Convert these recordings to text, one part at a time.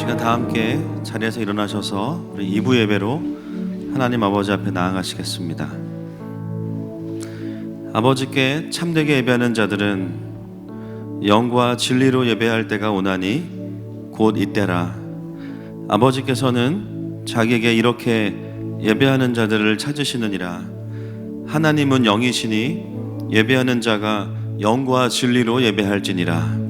시간 다 함께 자리에서 일어나셔서 우리 2부 예배로 하나님 아버지 앞에 나아가시겠습니다. 아버지께 참되게 예배하는 자들은 영과 진리로 예배할 때가 오나니 곧 이때라. 아버지께서는 자기에게 이렇게 예배하는 자들을 찾으시느니라. 하나님은 영이시니 예배하는 자가 영과 진리로 예배할지니라.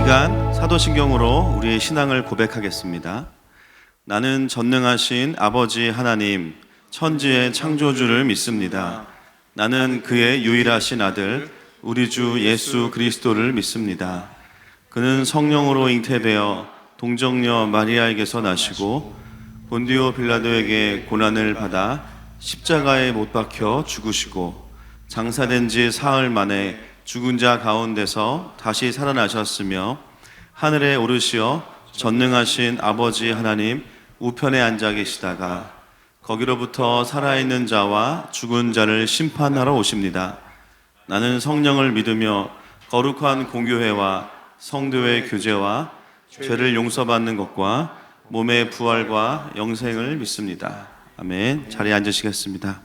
시간 사도신경으로 우리의 신앙을 고백하겠습니다. 나는 전능하신 아버지 하나님 천지의 창조주를 믿습니다. 나는 그의 유일하신 아들 우리 주 예수 그리스도를 믿습니다. 그는 성령으로 잉태되어 동정녀 마리아에게서 나시고 본디오 빌라도에게 고난을 받아 십자가에 못 박혀 죽으시고 장사된 지 사흘 만에 죽은 자 가운데서 다시 살아나셨으며 하늘에 오르시어 전능하신 아버지 하나님 우편에 앉아 계시다가 거기로부터 살아있는 자와 죽은 자를 심판하러 오십니다. 나는 성령을 믿으며 거룩한 공교회와 성도의 교제와 죄를 용서받는 것과 몸의 부활과 영생을 믿습니다. 아멘. 자리에 앉으시겠습니다.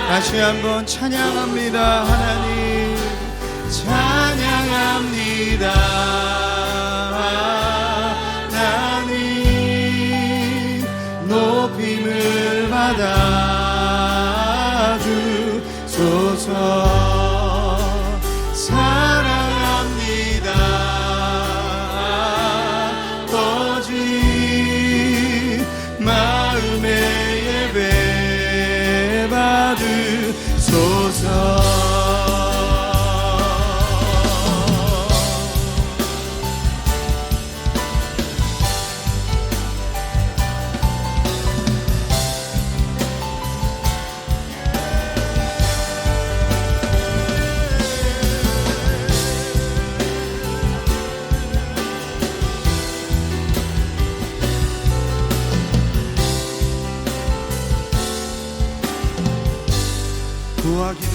다시 한번 찬양합니다. 하나님 찬양합니다. 하나님 높임을 받아 주소서. 사랑합니다. 아버지 마음의 예배 받으소서. 구하기도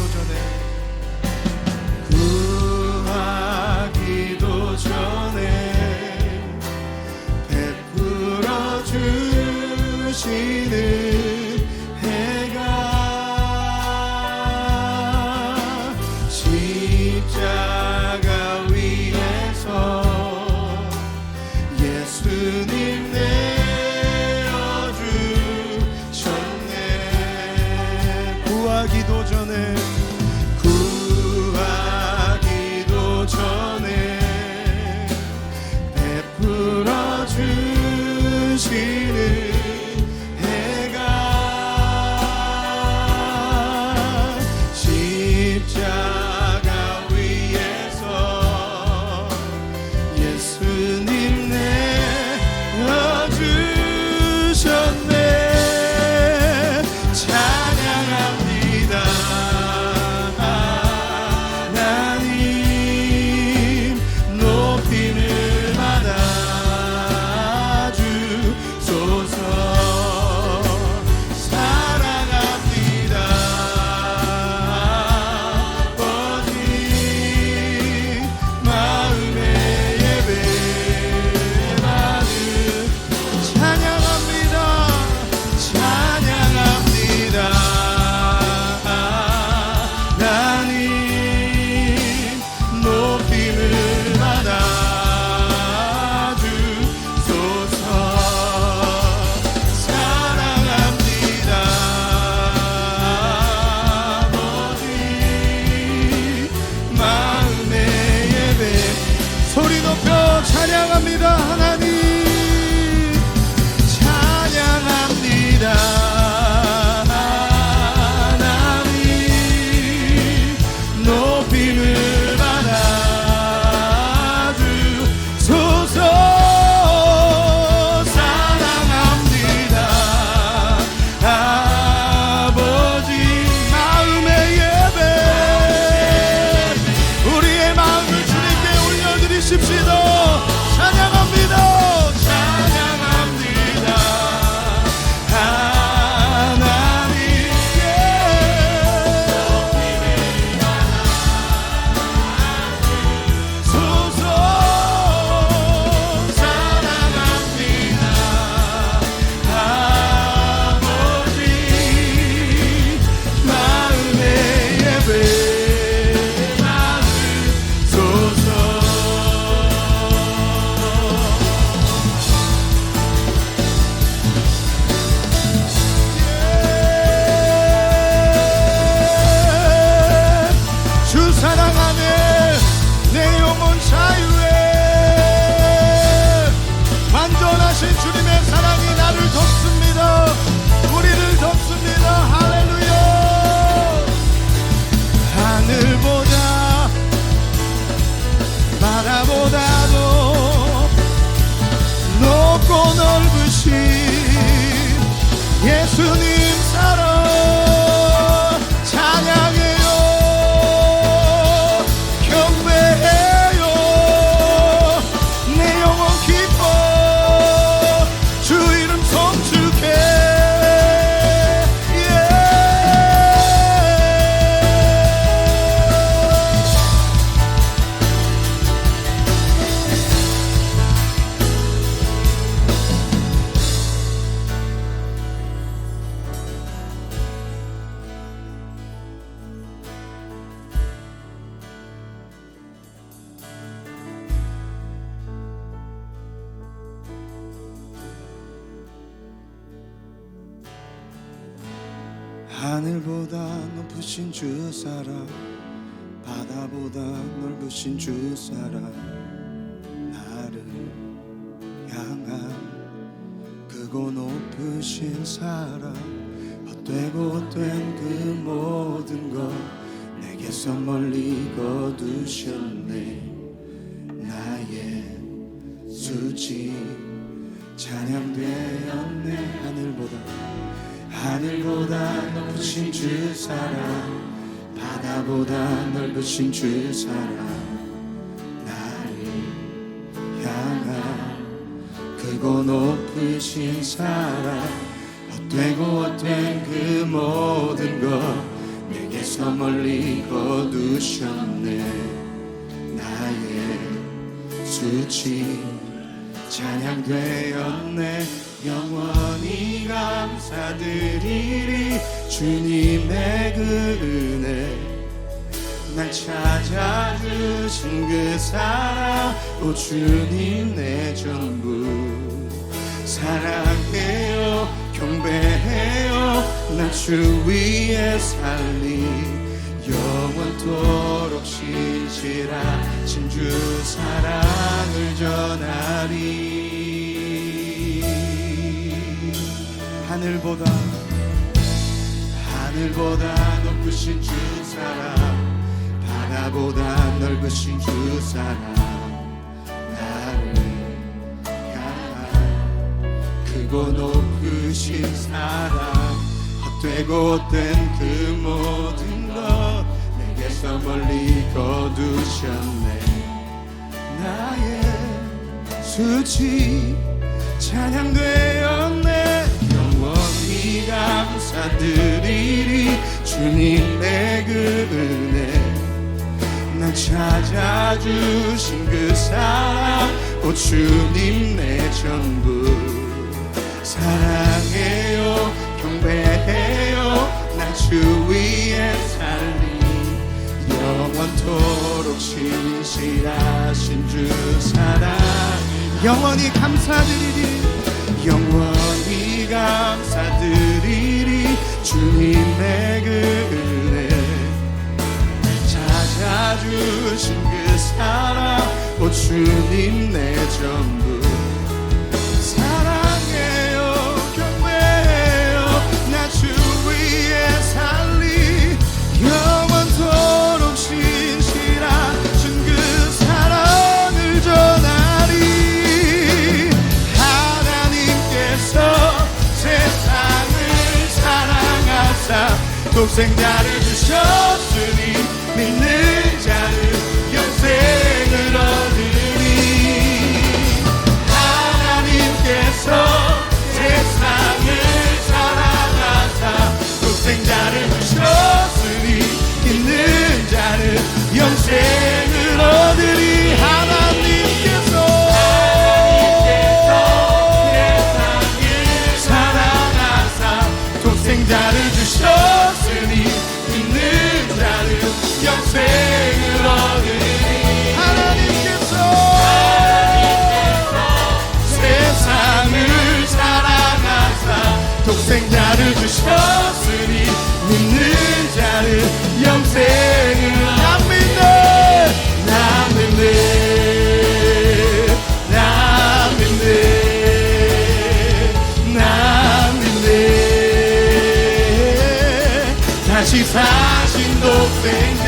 전에 베풀어 주시는 해가 십자가 위에서 예수님 내어주셨네. 구하기도 전에 베풀어 주시는 해가 십자가 위에서 예수님 내어주셨네. 찬양합니다. 하늘보다 높으신 주 사랑, 바다보다 넓으신 주 사랑, 나를 향한 크고 높으신 사랑, 헛되고 된 그 모든 것 내게서 멀리 거두셨네. 나의 수치 찬양되었네. 하늘보다 높으신 주 사랑, 바다보다 넓으신 주 사랑, 나를 향한 크고 높으신 사랑, 헛되고 헛된 그 모든 것 내게서 멀리 거두셨네. 나의 수치 찬양되었네. 영원히 감사드리리 주님의 그 은혜, 날 찾아주신 그 사랑, 오 주님 내 전부 사랑해요 경배해요. 나 주 위에 살리 영원토록 신실하신 주 사랑을 전하리. 하늘보다 높으신 주 사랑, 바다보다 넓으신 주 사랑, 나를 향한 크고 높으신 사랑, 헛되고 된 그 모든 것 내게서 멀리 거두셨네. 나의 수치 찬양되었네. 영원히 감사드리리 주님의 그 은혜, 날 찾아주신 그 사랑, 오 주님 내 전부 사랑해요 경배해요. 나 주 위에 살리 영원토록 신실하신 주 사랑, 영원히 감사드리리 영원히 감사드리리 주님의 그 은혜, 찾아주신 그 사랑, 오 주님 내 전부 사랑해요 경배해요. 나 주 위에 살리 영원토록 신실하신 그 사랑을 전하리. 하나님께서 세상을 사랑하사 독생자를 주셨으니 믿는 자는 영생을 얻으리. 하나님께서 세상을 사랑하사 독생자를 주셨으니 믿는 자는 영생을 얻으리. 하나님께서 세상을 사랑하사 독생자를 주셨으니 믿는 자는 영생을 얻으리. 하나님께서 세상을 사랑하사 독생자를 주셨으니 믿는 자는 영생을. 나 믿네 다시 사신 독생자.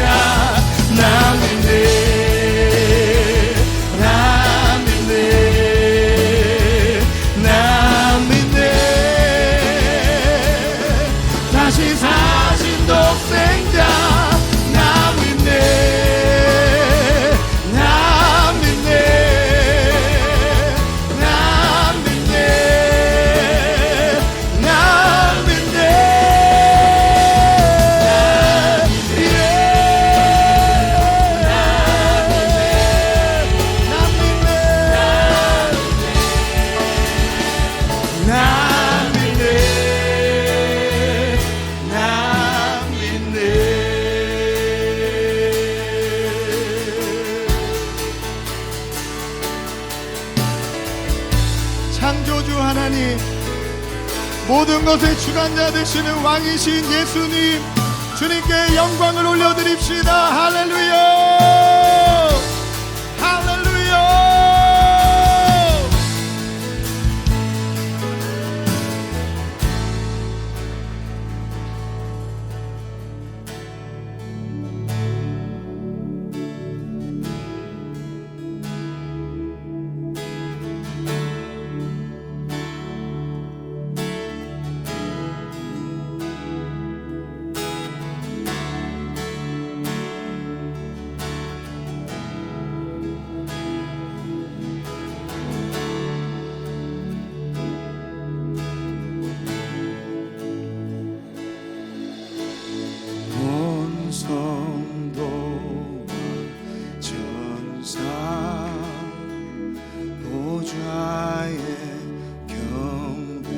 나 믿네 다시 사신 독생자. 나 믿네 창조주 하나님, 모든 것의 주관자 되시는 왕이신 예수님, 주님께 영광을 올려드립시다. 할렐루야, 할렐루야. 성도와 전사 보좌의 경배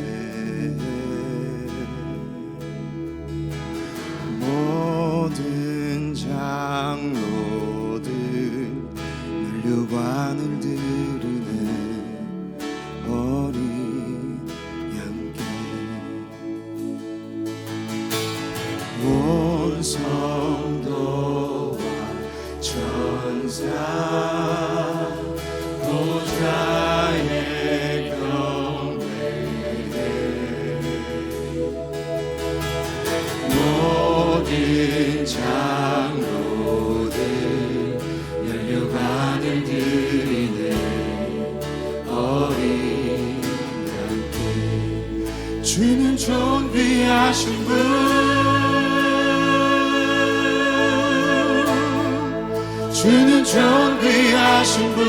모든 장로들 면류관을 들으네 어린 양께 온 성도와 전사 보좌의 경배에 모든 장로들 면류관을 드리네 어린 양께 주는 존귀하신 분 주는 존귀하신 분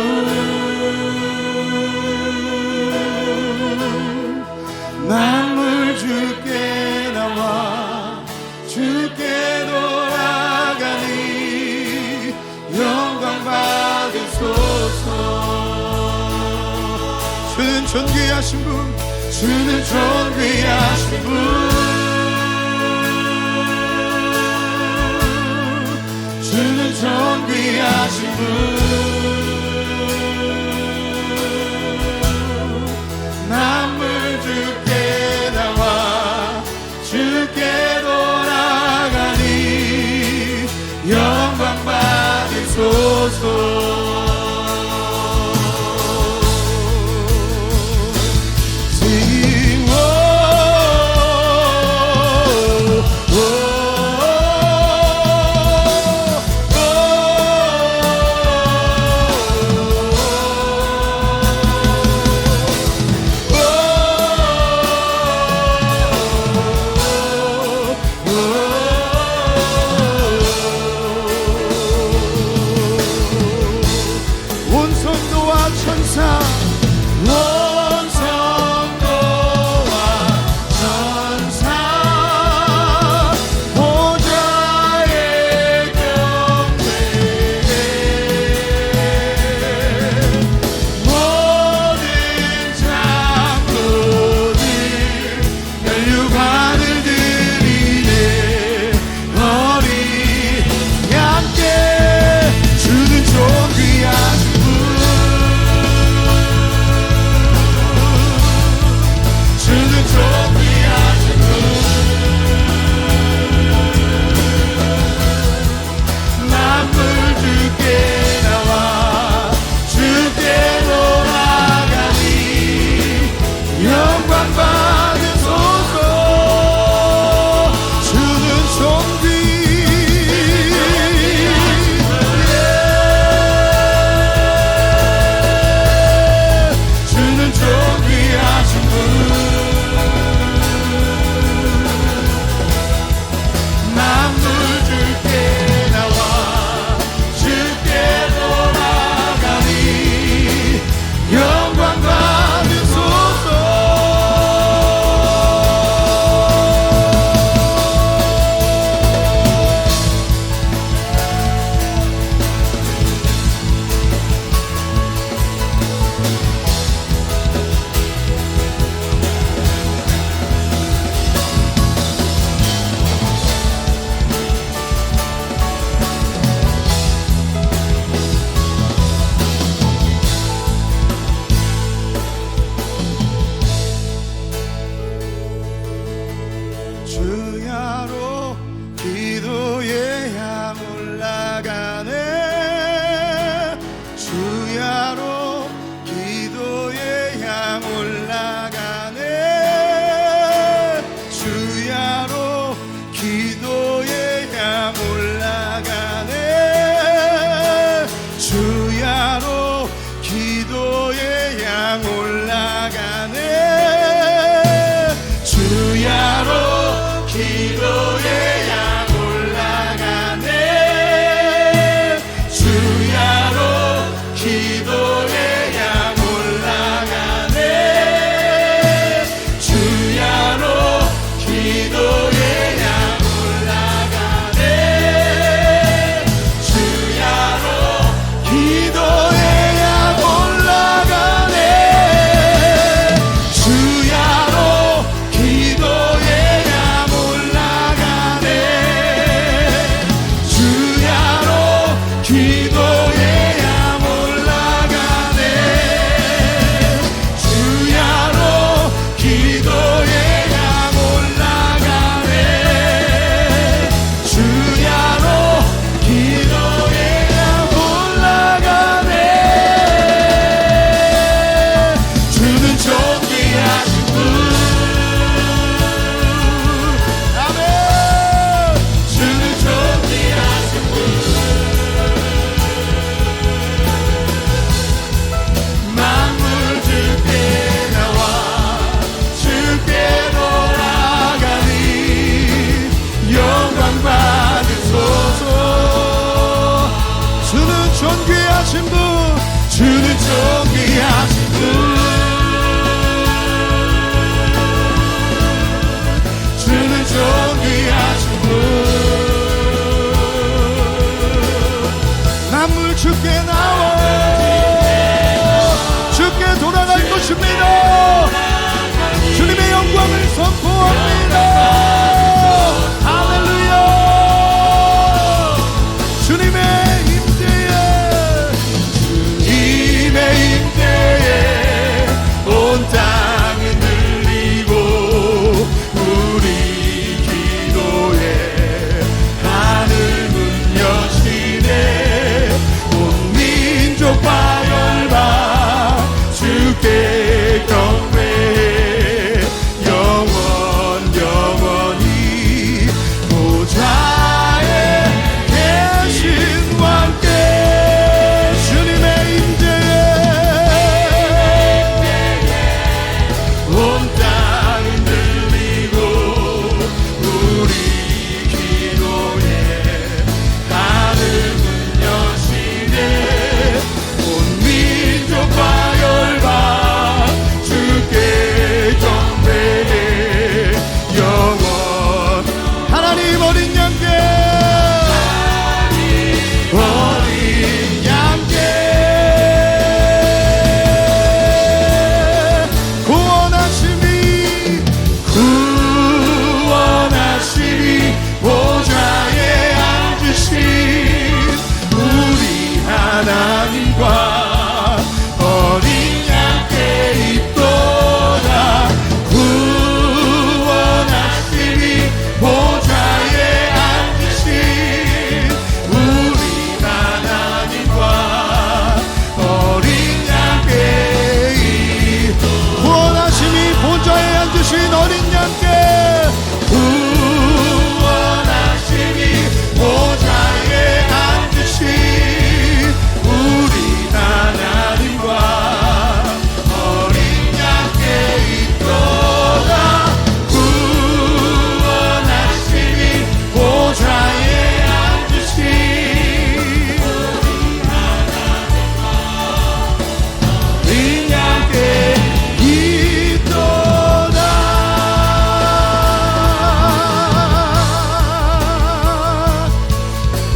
만물 주께 나와 주께 돌아가니 영광 받으소서 주는 존귀하신 분 주는 존귀하신 분 주는 존귀하신 분 만물 주께 나와 주께 돌아가니 영광 받으소서 존귀하신 분, 주는 존귀하신 분, 주는 존귀하신 분. 만물 주께 나와 주께 돌아갈 것입니다. 주님의 영광을 선포합니다. 할렐루야. 주님의 임재에 온 땅은 들리고 우리 기도에 하늘 문 여시네. 온 민족과 열방 주께 경배해 영원히 보좌에 계신 왕께. 주님의 임재에 온 땅은 들리고 우리 기도에 하늘 문 여시네. 온 민족과 열방 주께 경배해 영원. 하나님 어린 양께, 어린 양께 구원하심이 보좌에 앉으신 우리 하나님과 어린 양께 있도다. 구원하심이 보좌에 앉으신 우리 하나님과 어린 양께 구원하심이 보좌에 앉으신 어린 양께 구원하심이 보좌에 앉으신 우리 하나님과 어린 양께 있도다. 구원하심이 보좌에 앉으신 우리 하나님과 어린 양께 있도다.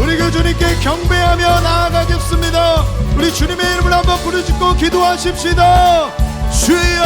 우리 그 주님께 경배하며 나아가겠습니다. 우리 주님의 이름을 한번 부르짖고 기도하십시다. 주여.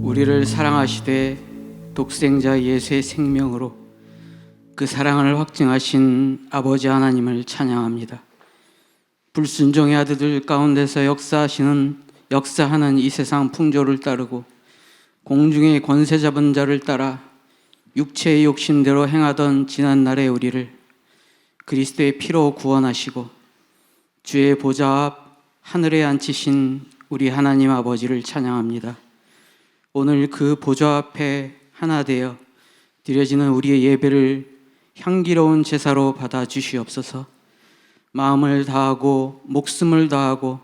우리를 사랑하시되 독생자 예수의 생명으로 그 사랑을 확증하신 아버지 하나님을 찬양합니다. 불순종의 아들들 가운데서 역사하는 이 세상 풍조를 따르고 공중의 권세 잡은 자를 따라 육체의 욕심대로 행하던 지난날의 우리를 그리스도의 피로 구원하시고 주의 보좌 앞 하늘에 앉히신 우리 하나님 아버지를 찬양합니다. 오늘 그 보좌 앞에 하나 되어 드려지는 우리의 예배를 향기로운 제사로 받아 주시옵소서. 마음을 다하고 목숨을 다하고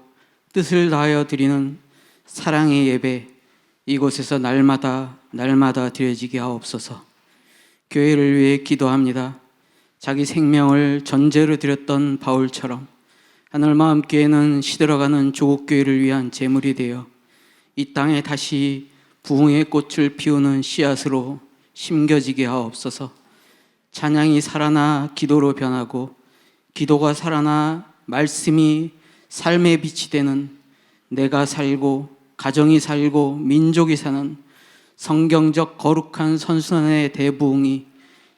뜻을 다하여 드리는 사랑의 예배, 이곳에서 날마다 날마다 드려지게 하옵소서. 교회를 위해 기도합니다. 자기 생명을 전제로 드렸던 바울처럼 하늘마음교회는 시들어가는 조국교회를 위한 제물이 되어 이 땅에 다시 부흥의 꽃을 피우는 씨앗으로 심겨지게 하옵소서. 찬양이 살아나 기도로 변하고 기도가 살아나 말씀이 삶의 빛이 되는, 내가 살고 가정이 살고 민족이 사는 성경적 거룩한 선순환의 대부흥이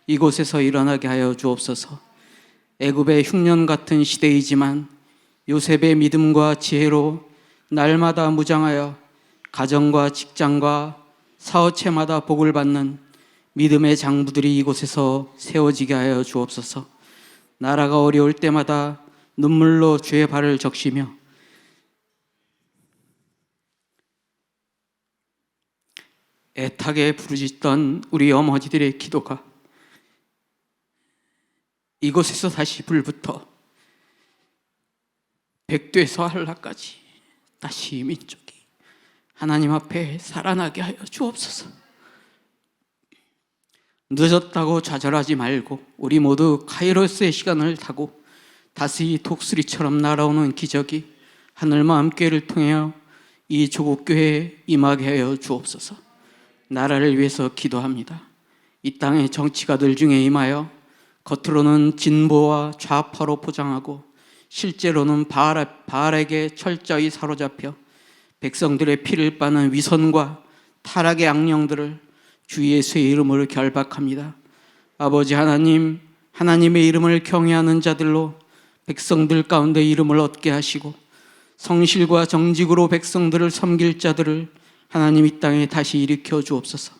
이곳에서 일어나게 하여 주옵소서. 애굽의 흉년 같은 시대이지만 요셉의 믿음과 지혜로 날마다 무장하여 가정과 직장과 사업체마다 복을 받는 믿음의 장부들이 이곳에서 세워지게 하여 주옵소서. 나라가 어려울 때마다 눈물로 주의 발을 적시며 애타게 부르짖던 우리 어머니들의 기도가 이곳에서 다시 불붙어 백두에서 한라까지 다시 민족이 하나님 앞에 살아나게 하여 주옵소서. 늦었다고 좌절하지 말고 우리 모두 카이로스의 시간을 타고 다시 독수리처럼 날아오는 기적이 하늘마음교회를 통하여 이 조국교회에 임하게 하여 주옵소서. 나라를 위해서 기도합니다. 이 땅의 정치가들 중에 임하여 겉으로는 진보와 좌파로 포장하고 실제로는 바알에게 철저히 사로잡혀 백성들의 피를 빠는 위선과 타락의 악령들을 주 예수의 이름으로 결박합니다. 아버지 하나님, 하나님의 이름을 경외하는 자들로 백성들 가운데 이름을 얻게 하시고 성실과 정직으로 백성들을 섬길 자들을 하나님 이 땅에 다시 일으켜 주옵소서.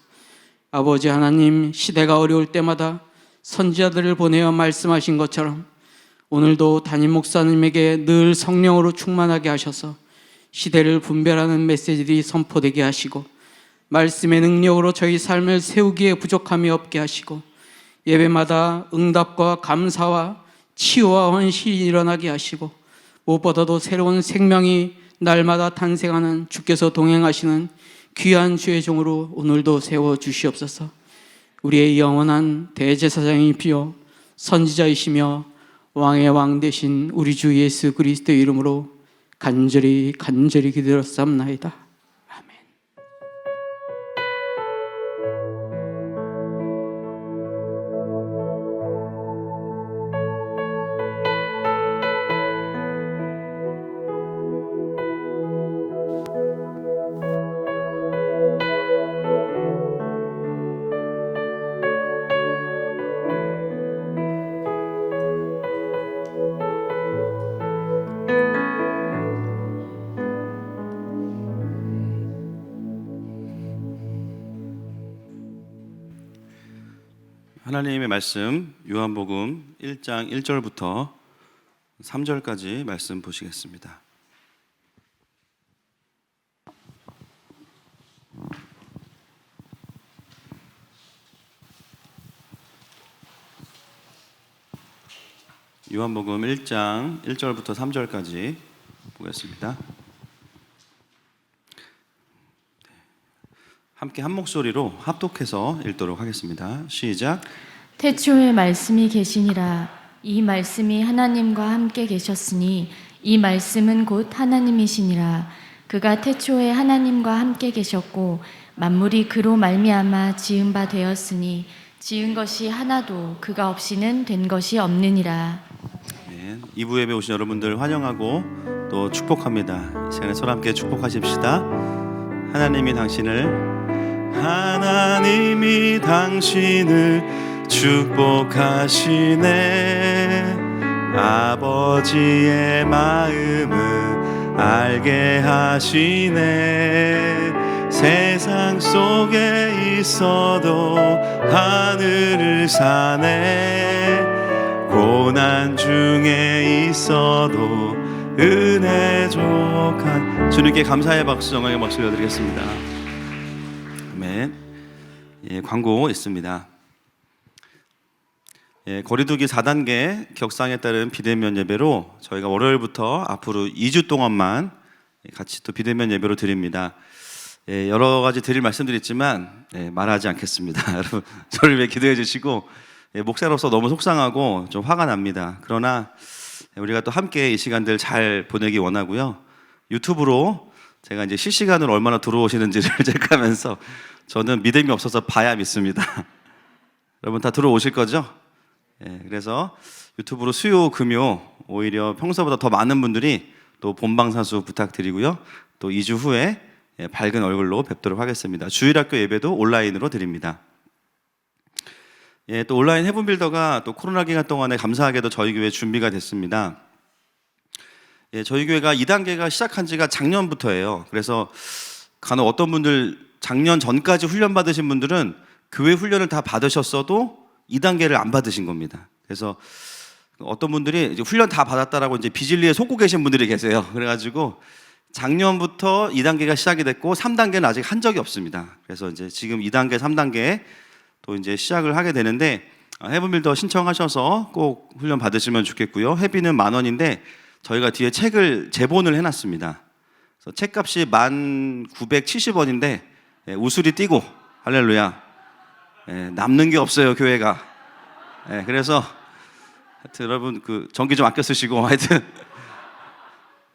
아버지 하나님, 시대가 어려울 때마다 선지자들을 보내어 말씀하신 것처럼 오늘도 담임 목사님에게 늘 성령으로 충만하게 하셔서 시대를 분별하는 메시지들이 선포되게 하시고 말씀의 능력으로 저희 삶을 세우기에 부족함이 없게 하시고 예배마다 응답과 감사와 치유와 헌신이 일어나게 하시고 무엇보다도 새로운 생명이 날마다 탄생하는 주께서 동행하시는 귀한 주의 종으로 오늘도 세워주시옵소서. 우리의 영원한 대제사장이시며 선지자이시며 왕의 왕 되신 우리 주 예수 그리스도의 이름으로 간절히 기도드렸사옵나이다. 아멘. 하나님의 말씀 요한복음 1장 1절부터 3절까지 말씀 보시겠습니다. 요한복음 1장 1절부터 3절까지 보겠습니다. 함께 한 목소리로 합독해서 읽도록 하겠습니다. 시작. 태초에 말씀이 계시니라. 이 말씀이 하나님과 함께 계셨으니 이 말씀은 곧 하나님이시니라. 그가 태초에 하나님과 함께 계셨고 만물이 그로 말미암아 지은 바 되었으니 지은 것이 하나도 그가 없이는 된 것이 없느니라. 네, 2부 예배 오신 여러분들 환영하고 또 축복합니다. 이 시간에 서로 함께 축복하십시다. 하나님이 당신을 축복하시네. 아버지의 마음을 알게 하시네. 세상 속에 있어도 하늘을 사네. 고난 중에 있어도 은혜 족한 주님께 감사의 박수, 영광의 박수 올려드리겠습니다. 아멘. 예, 광고 있습니다. 예, 거리두기 4단계 격상에 따른 비대면 예배로 저희가 월요일부터 앞으로 2주 동안만 같이 또 비대면 예배로 드립니다. 여러 가지 드릴 말씀드렸지만 말하지 않겠습니다. 여러분 저를 위해 기도해 주시고, 목사로서 너무 속상하고 좀 화가 납니다. 그러나 우리가 또 함께 이 시간들 잘 보내기 원하고요. 유튜브로 제가 이제 실시간으로 얼마나 들어오시는지를 체크하면서 저는 믿음이 없어서 봐야 믿습니다. 여러분 다 들어오실 거죠? 그래서 유튜브로 수요, 금요 오히려 평소보다 더 많은 분들이 또 본방사수 부탁드리고요. 또 2주 후에 밝은 얼굴로 뵙도록 하겠습니다. 주일학교 예배도 온라인으로 드립니다. 또 온라인 헤븐빌더가 또 코로나 기간 동안에 감사하게도 저희 교회 준비가 됐습니다. 저희 교회가 2단계가 시작한 지가 작년부터예요. 그래서 간혹 어떤 분들 작년 전까지 훈련 받으신 분들은 교회 훈련을 다 받으셨어도 2단계를 안 받으신 겁니다. 그래서 어떤 분들이 이제 훈련 다 받았다라고 이제 비질리에 속고 계신 분들이 계세요. 그래가지고 작년부터 2단계가 시작이 됐고 3단계는 아직 한 적이 없습니다. 그래서 이제 지금 2단계, 3단계 또 이제 시작을 하게 되는데, 헤븐빌더 신청하셔서 꼭 훈련 받으시면 좋겠고요. 회비는 10,000원인데 저희가 뒤에 책을 제본을 해놨습니다. 그래서 책값이 1,970원인데 우수리 띄고 할렐루야. 남는 게 없어요 교회가. 그래서 하여튼 여러분 그 전기 좀 아껴 쓰시고 하여튼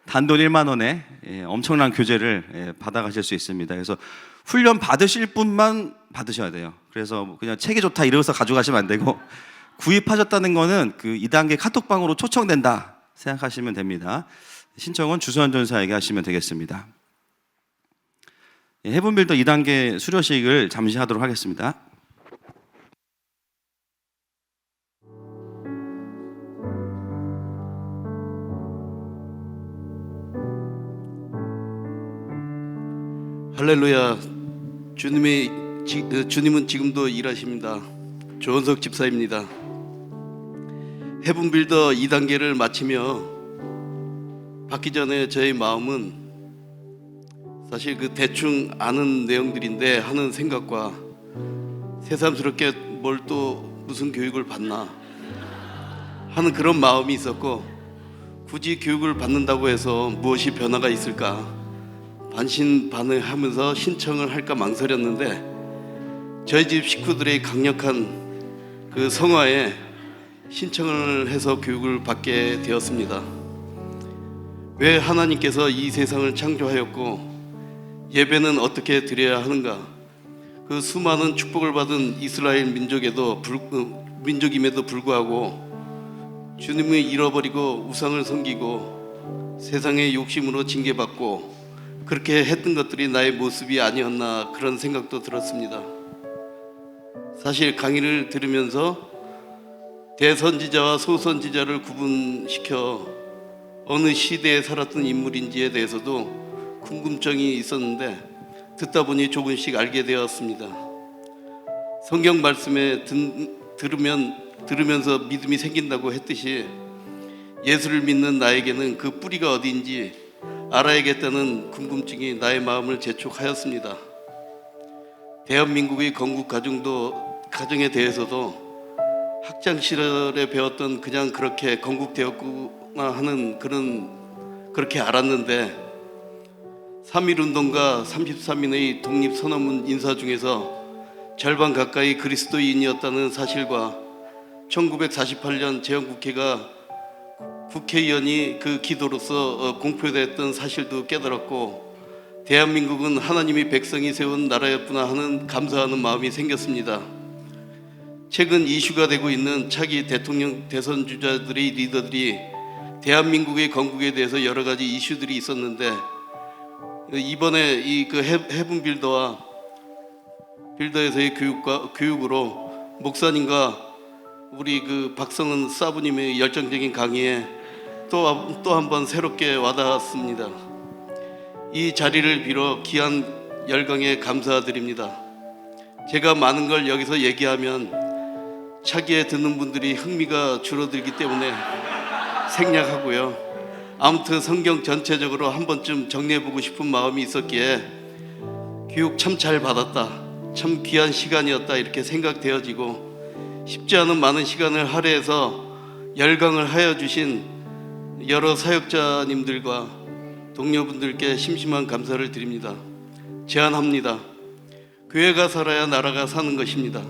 단돈 10,000원에 엄청난 교재를 받아가실 수 있습니다. 그래서 훈련 받으실 분만 받으셔야 돼요. 그래서 뭐 그냥 책이 좋다 이러면서 가져가시면 안 되고, 구입하셨다는 거는 그 2단계 카톡방으로 초청된다 생각하시면 됩니다. 신청은 주소연 전사에게 하시면 되겠습니다. 헤븐빌더 2단계 수료식을 잠시 하도록 하겠습니다. 할렐루야. 주님은 지금도 일하십니다. 조원석 집사입니다. 헤븐빌더 2단계를 마치며 받기 전에 저의 마음은 사실 그 대충 아는 내용들인데 하는 생각과 새삼스럽게 뭘 또 무슨 교육을 받나 하는 그런 마음이 있었고, 굳이 교육을 받는다고 해서 무엇이 변화가 있을까 반신반의하면서 신청을 할까 망설였는데, 저희 집 식구들의 강력한 그 성화에 신청을 해서 교육을 받게 되었습니다. 왜 하나님께서 이 세상을 창조하였고 예배는 어떻게 드려야 하는가, 그 수많은 축복을 받은 이스라엘 민족임에도 불구하고 주님을 잃어버리고 우상을 섬기고 세상의 욕심으로 징계받고 그렇게 했던 것들이 나의 모습이 아니었나, 그런 생각도 들었습니다. 사실 강의를 들으면서 대선지자와 소선지자를 구분시켜 어느 시대에 살았던 인물인지에 대해서도 궁금증이 있었는데 듣다 보니 조금씩 알게 되었습니다. 성경 말씀에 들으면서 믿음이 생긴다고 했듯이 예수를 믿는 나에게는 그 뿌리가 어디인지 알아야겠다는 궁금증이 나의 마음을 재촉하였습니다. 대한민국의 건국 가정에 대해서도 학창 시절에 배웠던 그냥 그렇게 건국되었구나 하는 그렇게 알았는데, 3.1운동과 33인의 독립선언문 인사 중에서 절반 가까이 그리스도인이었다는 사실과 1948년 재헌국회가 국회의원이 그 기도로서 공표됐던 사실도 깨달았고, 대한민국은 하나님이 백성이 세운 나라였구나 하는 감사하는 마음이 생겼습니다. 최근 이슈가 되고 있는 차기 대통령 대선 주자들의 리더들이 대한민국의 건국에 대해서 여러 가지 이슈들이 있었는데, 이번에 이 그 헤븐빌더에서의 교육으로 목사님과 우리 그 박성은 사부님의 열정적인 강의에 또 한 번 새롭게 와닿았습니다. 이 자리를 빌어 귀한 열강에 감사드립니다. 제가 많은 걸 여기서 얘기하면 차기에 듣는 분들이 흥미가 줄어들기 때문에 생략하고요. 아무튼 성경 전체적으로 한 번쯤 정리해보고 싶은 마음이 있었기에 교육 참 잘 받았다, 참 귀한 시간이었다 이렇게 생각되어지고, 쉽지 않은 많은 시간을 할애해서 열강을 하여 주신 여러 사역자님들과 동료분들께 심심한 감사를 드립니다. 제안합니다. 교회가 살아야 나라가 사는 것입니다.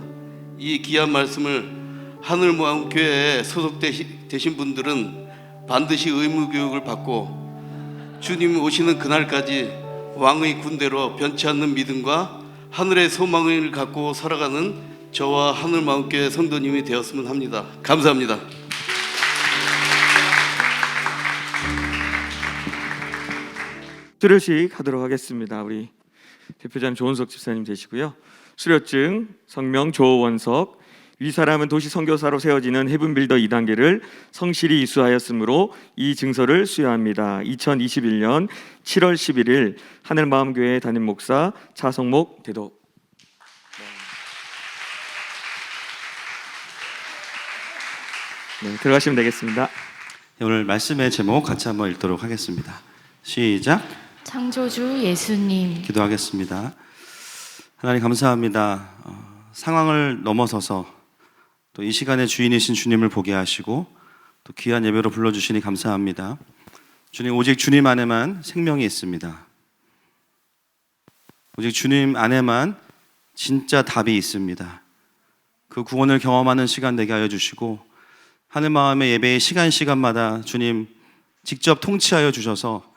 이 귀한 말씀을 하늘마음교회에 소속되신 분들은 반드시 의무교육을 받고 주님 오시는 그날까지 왕의 군대로 변치 않는 믿음과 하늘의 소망을 갖고 살아가는 저와 하늘마음교회 성도님이 되었으면 합니다. 감사합니다. 수료식 하도록 하겠습니다. 우리 대표자님 조은석 집사님 되시고요. 수료증, 성명 조원석, 위 사람은 도시 선교사로 세워지는 헤븐빌더 2단계를 성실히 이수하였으므로 이 증서를 수여합니다. 2021년 7월 11일 하늘마음교회 담임 목사 차성목 대도. 네, 들어가시면 되겠습니다. 오늘 말씀의 제목 같이 한번 읽도록 하겠습니다. 시작. 창조주 예수님, 기도하겠습니다. 하나님 감사합니다. 상황을 넘어서서 또 이 시간의 주인이신 주님을 보게 하시고 또 귀한 예배로 불러주시니 감사합니다. 주님, 오직 주님 안에만 생명이 있습니다. 오직 주님 안에만 진짜 답이 있습니다. 그 구원을 경험하는 시간 되게 하여 주시고 하늘마음의 예배의 시간마다 주님 직접 통치하여 주셔서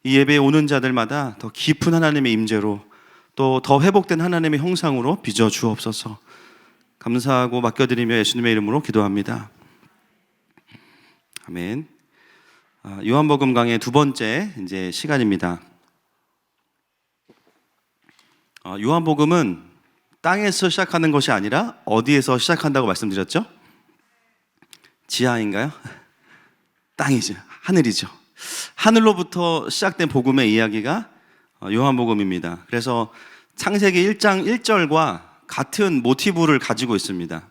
이 예배에 오는 자들마다 더 깊은 하나님의 임재로 또 더 회복된 하나님의 형상으로 빚어 주옵소서. 감사하고 맡겨드리며 예수님의 이름으로 기도합니다. 아멘. 요한복음 강의 두 번째 이제 시간입니다. 요한복음은 땅에서 시작하는 것이 아니라 어디에서 시작한다고 말씀드렸죠? 지하인가요? 땅이죠. 하늘이죠. 하늘로부터 시작된 복음의 이야기가 요한복음입니다. 그래서 창세기 1장 1절과 같은 모티브를 가지고 있습니다.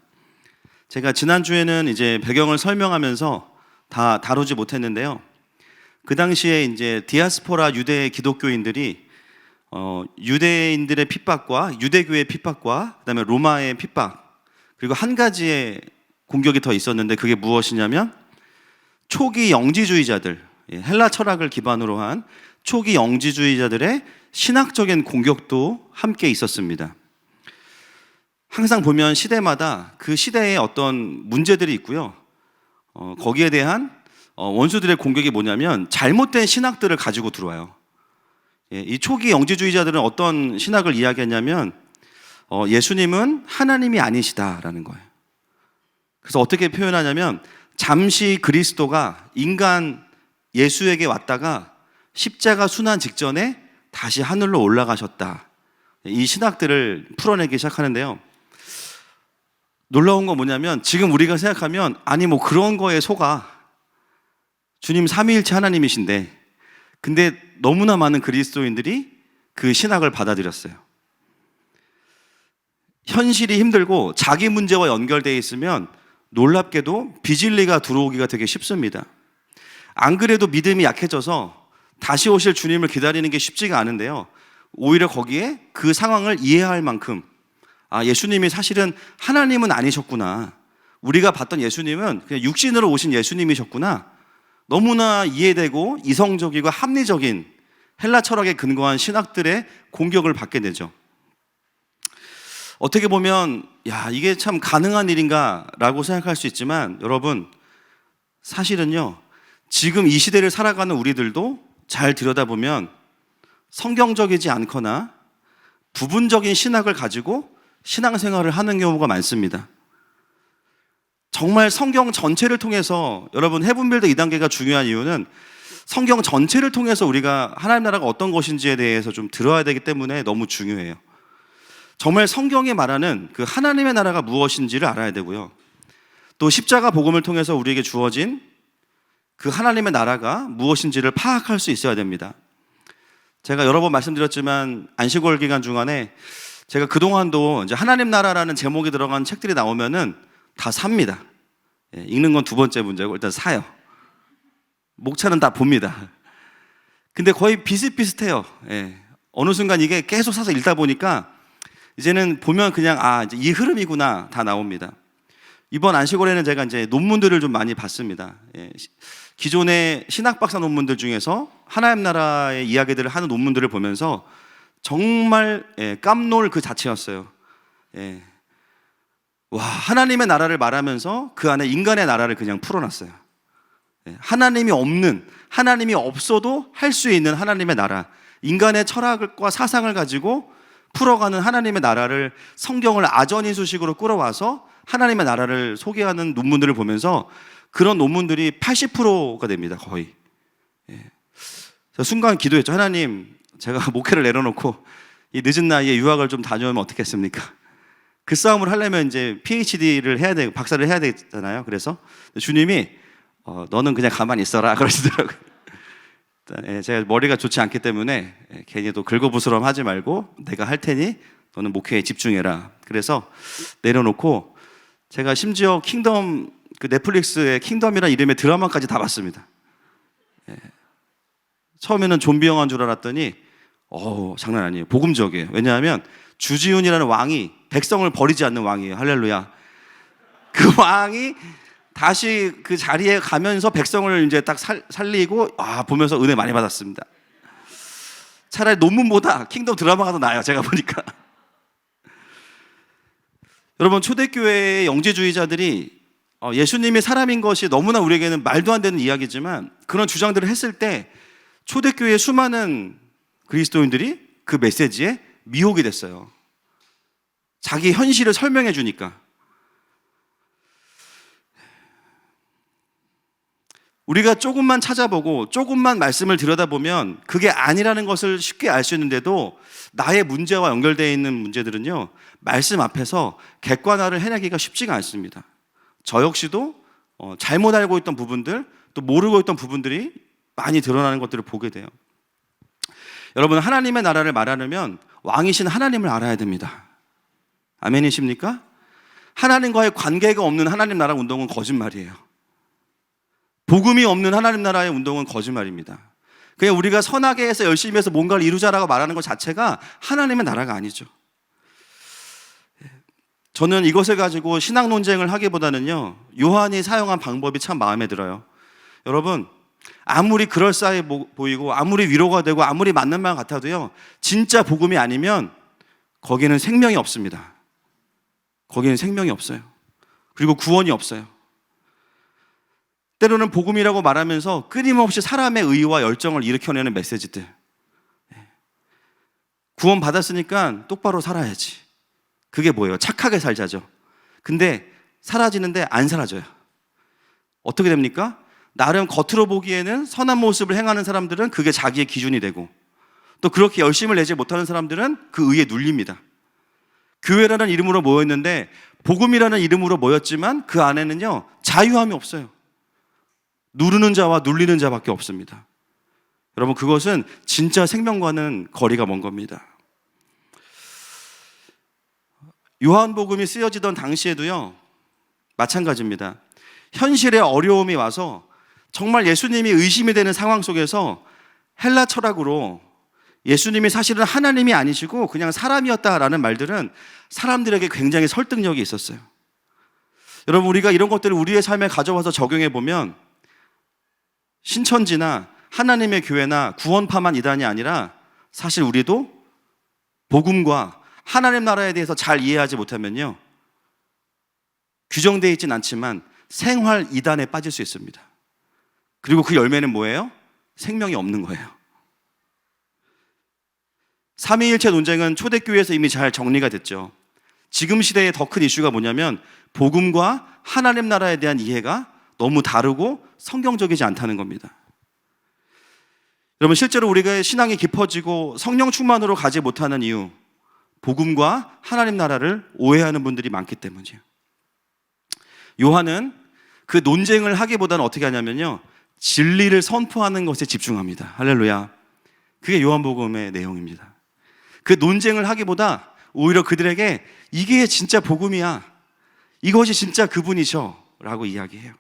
제가 지난주에는 이제 배경을 설명하면서 다 다루지 못했는데요. 그 당시에 이제 디아스포라 유대 기독교인들이 유대인들의 핍박과 유대교의 핍박과 그다음에 로마의 핍박 그리고 한 가지의 공격이 더 있었는데 그게 무엇이냐면 초기 영지주의자들, 헬라 철학을 기반으로 한 초기 영지주의자들의 신학적인 공격도 함께 있었습니다. 항상 보면 시대마다 그 시대에 어떤 문제들이 있고요. 거기에 대한 원수들의 공격이 뭐냐면 잘못된 신학들을 가지고 들어와요. 이 초기 영지주의자들은 어떤 신학을 이야기했냐면 예수님은 하나님이 아니시다라는 거예요. 그래서 어떻게 표현하냐면 잠시 그리스도가 인간 예수에게 왔다가 십자가 순환 직전에 다시 하늘로 올라가셨다. 이 신학들을 풀어내기 시작하는데요. 놀라운 건 뭐냐면 지금 우리가 생각하면 아니 뭐 그런 거에 속아. 주님 삼위일체 하나님이신데 근데 너무나 많은 그리스도인들이 그 신학을 받아들였어요. 현실이 힘들고 자기 문제와 연결되어 있으면 놀랍게도 비진리가 들어오기가 되게 쉽습니다. 안 그래도 믿음이 약해져서 다시 오실 주님을 기다리는 게 쉽지가 않은데요. 오히려 거기에 그 상황을 이해할 만큼 예수님이 사실은 하나님은 아니셨구나. 우리가 봤던 예수님은 그냥 육신으로 오신 예수님이셨구나. 너무나 이해되고 이성적이고 합리적인 헬라 철학에 근거한 신학들의 공격을 받게 되죠. 어떻게 보면 이게 참 가능한 일인가 라고 생각할 수 있지만 여러분 사실은요 지금 이 시대를 살아가는 우리들도 잘 들여다보면 성경적이지 않거나 부분적인 신학을 가지고 신앙생활을 하는 경우가 많습니다. 정말 성경 전체를 통해서 여러분 헤븐빌더 2단계가 중요한 이유는 성경 전체를 통해서 우리가 하나님 나라가 어떤 것인지에 대해서 좀 들어야 되기 때문에 너무 중요해요. 정말 성경이 말하는 그 하나님의 나라가 무엇인지를 알아야 되고요. 또 십자가 복음을 통해서 우리에게 주어진 그 하나님의 나라가 무엇인지를 파악할 수 있어야 됩니다. 제가 여러 번 말씀드렸지만 안식월 기간 중간에 제가 그동안도 이제 하나님 나라라는 제목이 들어간 책들이 나오면은 다 삽니다. 읽는 건 두 번째 문제고 일단 사요. 목차는 다 봅니다. 근데 거의 비슷비슷해요. 어느 순간 이게 계속 사서 읽다 보니까 이제는 보면 그냥 이제 이 흐름이구나 다 나옵니다. 이번 안식월에는 제가 이제 논문들을 좀 많이 봤습니다. 기존의 신학 박사 논문들 중에서 하나님 나라의 이야기들을 하는 논문들을 보면서 정말 깜놀 그 자체였어요. 와, 하나님의 나라를 말하면서 그 안에 인간의 나라를 그냥 풀어놨어요. 하나님이 없는, 하나님이 없어도 할 수 있는 하나님의 나라, 인간의 철학과 사상을 가지고 풀어가는 하나님의 나라를 성경을 아전인수식으로 끌어와서 하나님의 나라를 소개하는 논문들을 보면서 그런 논문들이 80%가 됩니다, 거의. 순간 기도했죠. 하나님, 제가 목회를 내려놓고 이 늦은 나이에 유학을 좀 다녀오면 어떻겠습니까? 그 싸움을 하려면 이제 PhD를 해야 되고 박사를 해야 되잖아요. 그래서 주님이 너는 그냥 가만히 있어라 그러시더라고요. 제가 머리가 좋지 않기 때문에 괜히 또 긁어부스럼 하지 말고 내가 할 테니 너는 목회에 집중해라. 그래서 내려놓고 제가 심지어 킹덤, 그 넷플릭스의 킹덤이라는 이름의 드라마까지 다 봤습니다. 처음에는 좀비 영화인 줄 알았더니 장난 아니에요. 복음적이에요. 왜냐하면 주지훈이라는 왕이 백성을 버리지 않는 왕이에요. 할렐루야. 그 왕이 다시 그 자리에 가면서 백성을 이제 딱 살리고 보면서 은혜 많이 받았습니다. 차라리 논문보다 킹덤 드라마가 더 나아요. 제가 보니까. 여러분, 초대교회의 영지주의자들이 예수님이 사람인 것이 너무나 우리에게는 말도 안 되는 이야기지만 그런 주장들을 했을 때 초대교회의 수많은 그리스도인들이 그 메시지에 미혹이 됐어요. 자기 현실을 설명해 주니까. 우리가 조금만 찾아보고 조금만 말씀을 들여다보면 그게 아니라는 것을 쉽게 알 수 있는데도 나의 문제와 연결되어 있는 문제들은요, 말씀 앞에서 객관화를 해내기가 쉽지가 않습니다. 저 역시도 잘못 알고 있던 부분들, 또 모르고 있던 부분들이 많이 드러나는 것들을 보게 돼요. 여러분, 하나님의 나라를 말하려면 왕이신 하나님을 알아야 됩니다. 아멘이십니까? 하나님과의 관계가 없는 하나님 나라 운동은 거짓말이에요. 복음이 없는 하나님 나라의 운동은 거짓말입니다. 그냥 우리가 선하게 해서 열심히 해서 뭔가를 이루자라고 말하는 것 자체가 하나님의 나라가 아니죠. 저는 이것을 가지고 신학 논쟁을 하기보다는요, 요한이 사용한 방법이 참 마음에 들어요. 여러분, 아무리 그럴싸해 보이고 아무리 위로가 되고 아무리 맞는 말 같아도요, 진짜 복음이 아니면 거기는 생명이 없습니다. 거기는 생명이 없어요. 그리고 구원이 없어요. 때로는 복음이라고 말하면서 끊임없이 사람의 의와 열정을 일으켜내는 메시지들. 구원 받았으니까 똑바로 살아야지. 그게 뭐예요? 착하게 살자죠. 근데 사라지는데 안 사라져요. 어떻게 됩니까? 나름 겉으로 보기에는 선한 모습을 행하는 사람들은 그게 자기의 기준이 되고, 또 그렇게 열심을 내지 못하는 사람들은 그 의에 눌립니다. 교회라는 이름으로 모였는데 복음이라는 이름으로 모였지만 그 안에는요, 자유함이 없어요. 누르는 자와 눌리는 자밖에 없습니다. 여러분, 그것은 진짜 생명과는 거리가 먼 겁니다. 요한복음이 쓰여지던 당시에도요, 마찬가지입니다. 현실의 어려움이 와서 정말 예수님이 의심이 되는 상황 속에서 헬라 철학으로 예수님이 사실은 하나님이 아니시고 그냥 사람이었다라는 말들은 사람들에게 굉장히 설득력이 있었어요. 여러분, 우리가 이런 것들을 우리의 삶에 가져와서 적용해 보면 신천지나 하나님의 교회나 구원파만 이단이 아니라 사실 우리도 복음과 하나님 나라에 대해서 잘 이해하지 못하면요, 규정되어 있진 않지만 생활 이단에 빠질 수 있습니다. 그리고 그 열매는 뭐예요? 생명이 없는 거예요. 삼위일체 논쟁은 초대교회에서 이미 잘 정리가 됐죠. 지금 시대의 더 큰 이슈가 뭐냐면 복음과 하나님 나라에 대한 이해가 너무 다르고 성경적이지 않다는 겁니다. 여러분, 실제로 우리가 신앙이 깊어지고 성령 충만으로 가지 못하는 이유, 복음과 하나님 나라를 오해하는 분들이 많기 때문이에요. 요한은 그 논쟁을 하기보다는 어떻게 하냐면요, 진리를 선포하는 것에 집중합니다. 할렐루야. 그게 요한복음의 내용입니다. 그 논쟁을 하기보다 오히려 그들에게 이게 진짜 복음이야, 이것이 진짜 그분이셔 라고 이야기해요.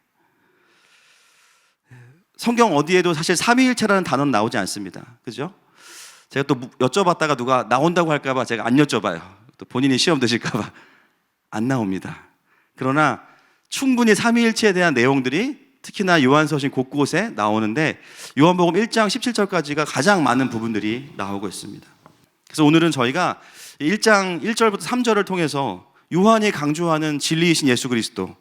성경 어디에도 사실 삼위일체라는 단어는 나오지 않습니다. 그죠? 제가 또 여쭤봤다가 누가 나온다고 할까봐 제가 안 여쭤봐요. 또 본인이 시험 드실까봐. 안 나옵니다. 그러나 충분히 삼위일체에 대한 내용들이 특히나 요한서신 곳곳에 나오는데 요한복음 1장 17절까지가 가장 많은 부분들이 나오고 있습니다. 그래서 오늘은 저희가 1장 1절부터 3절을 통해서 요한이 강조하는 진리이신 예수 그리스도,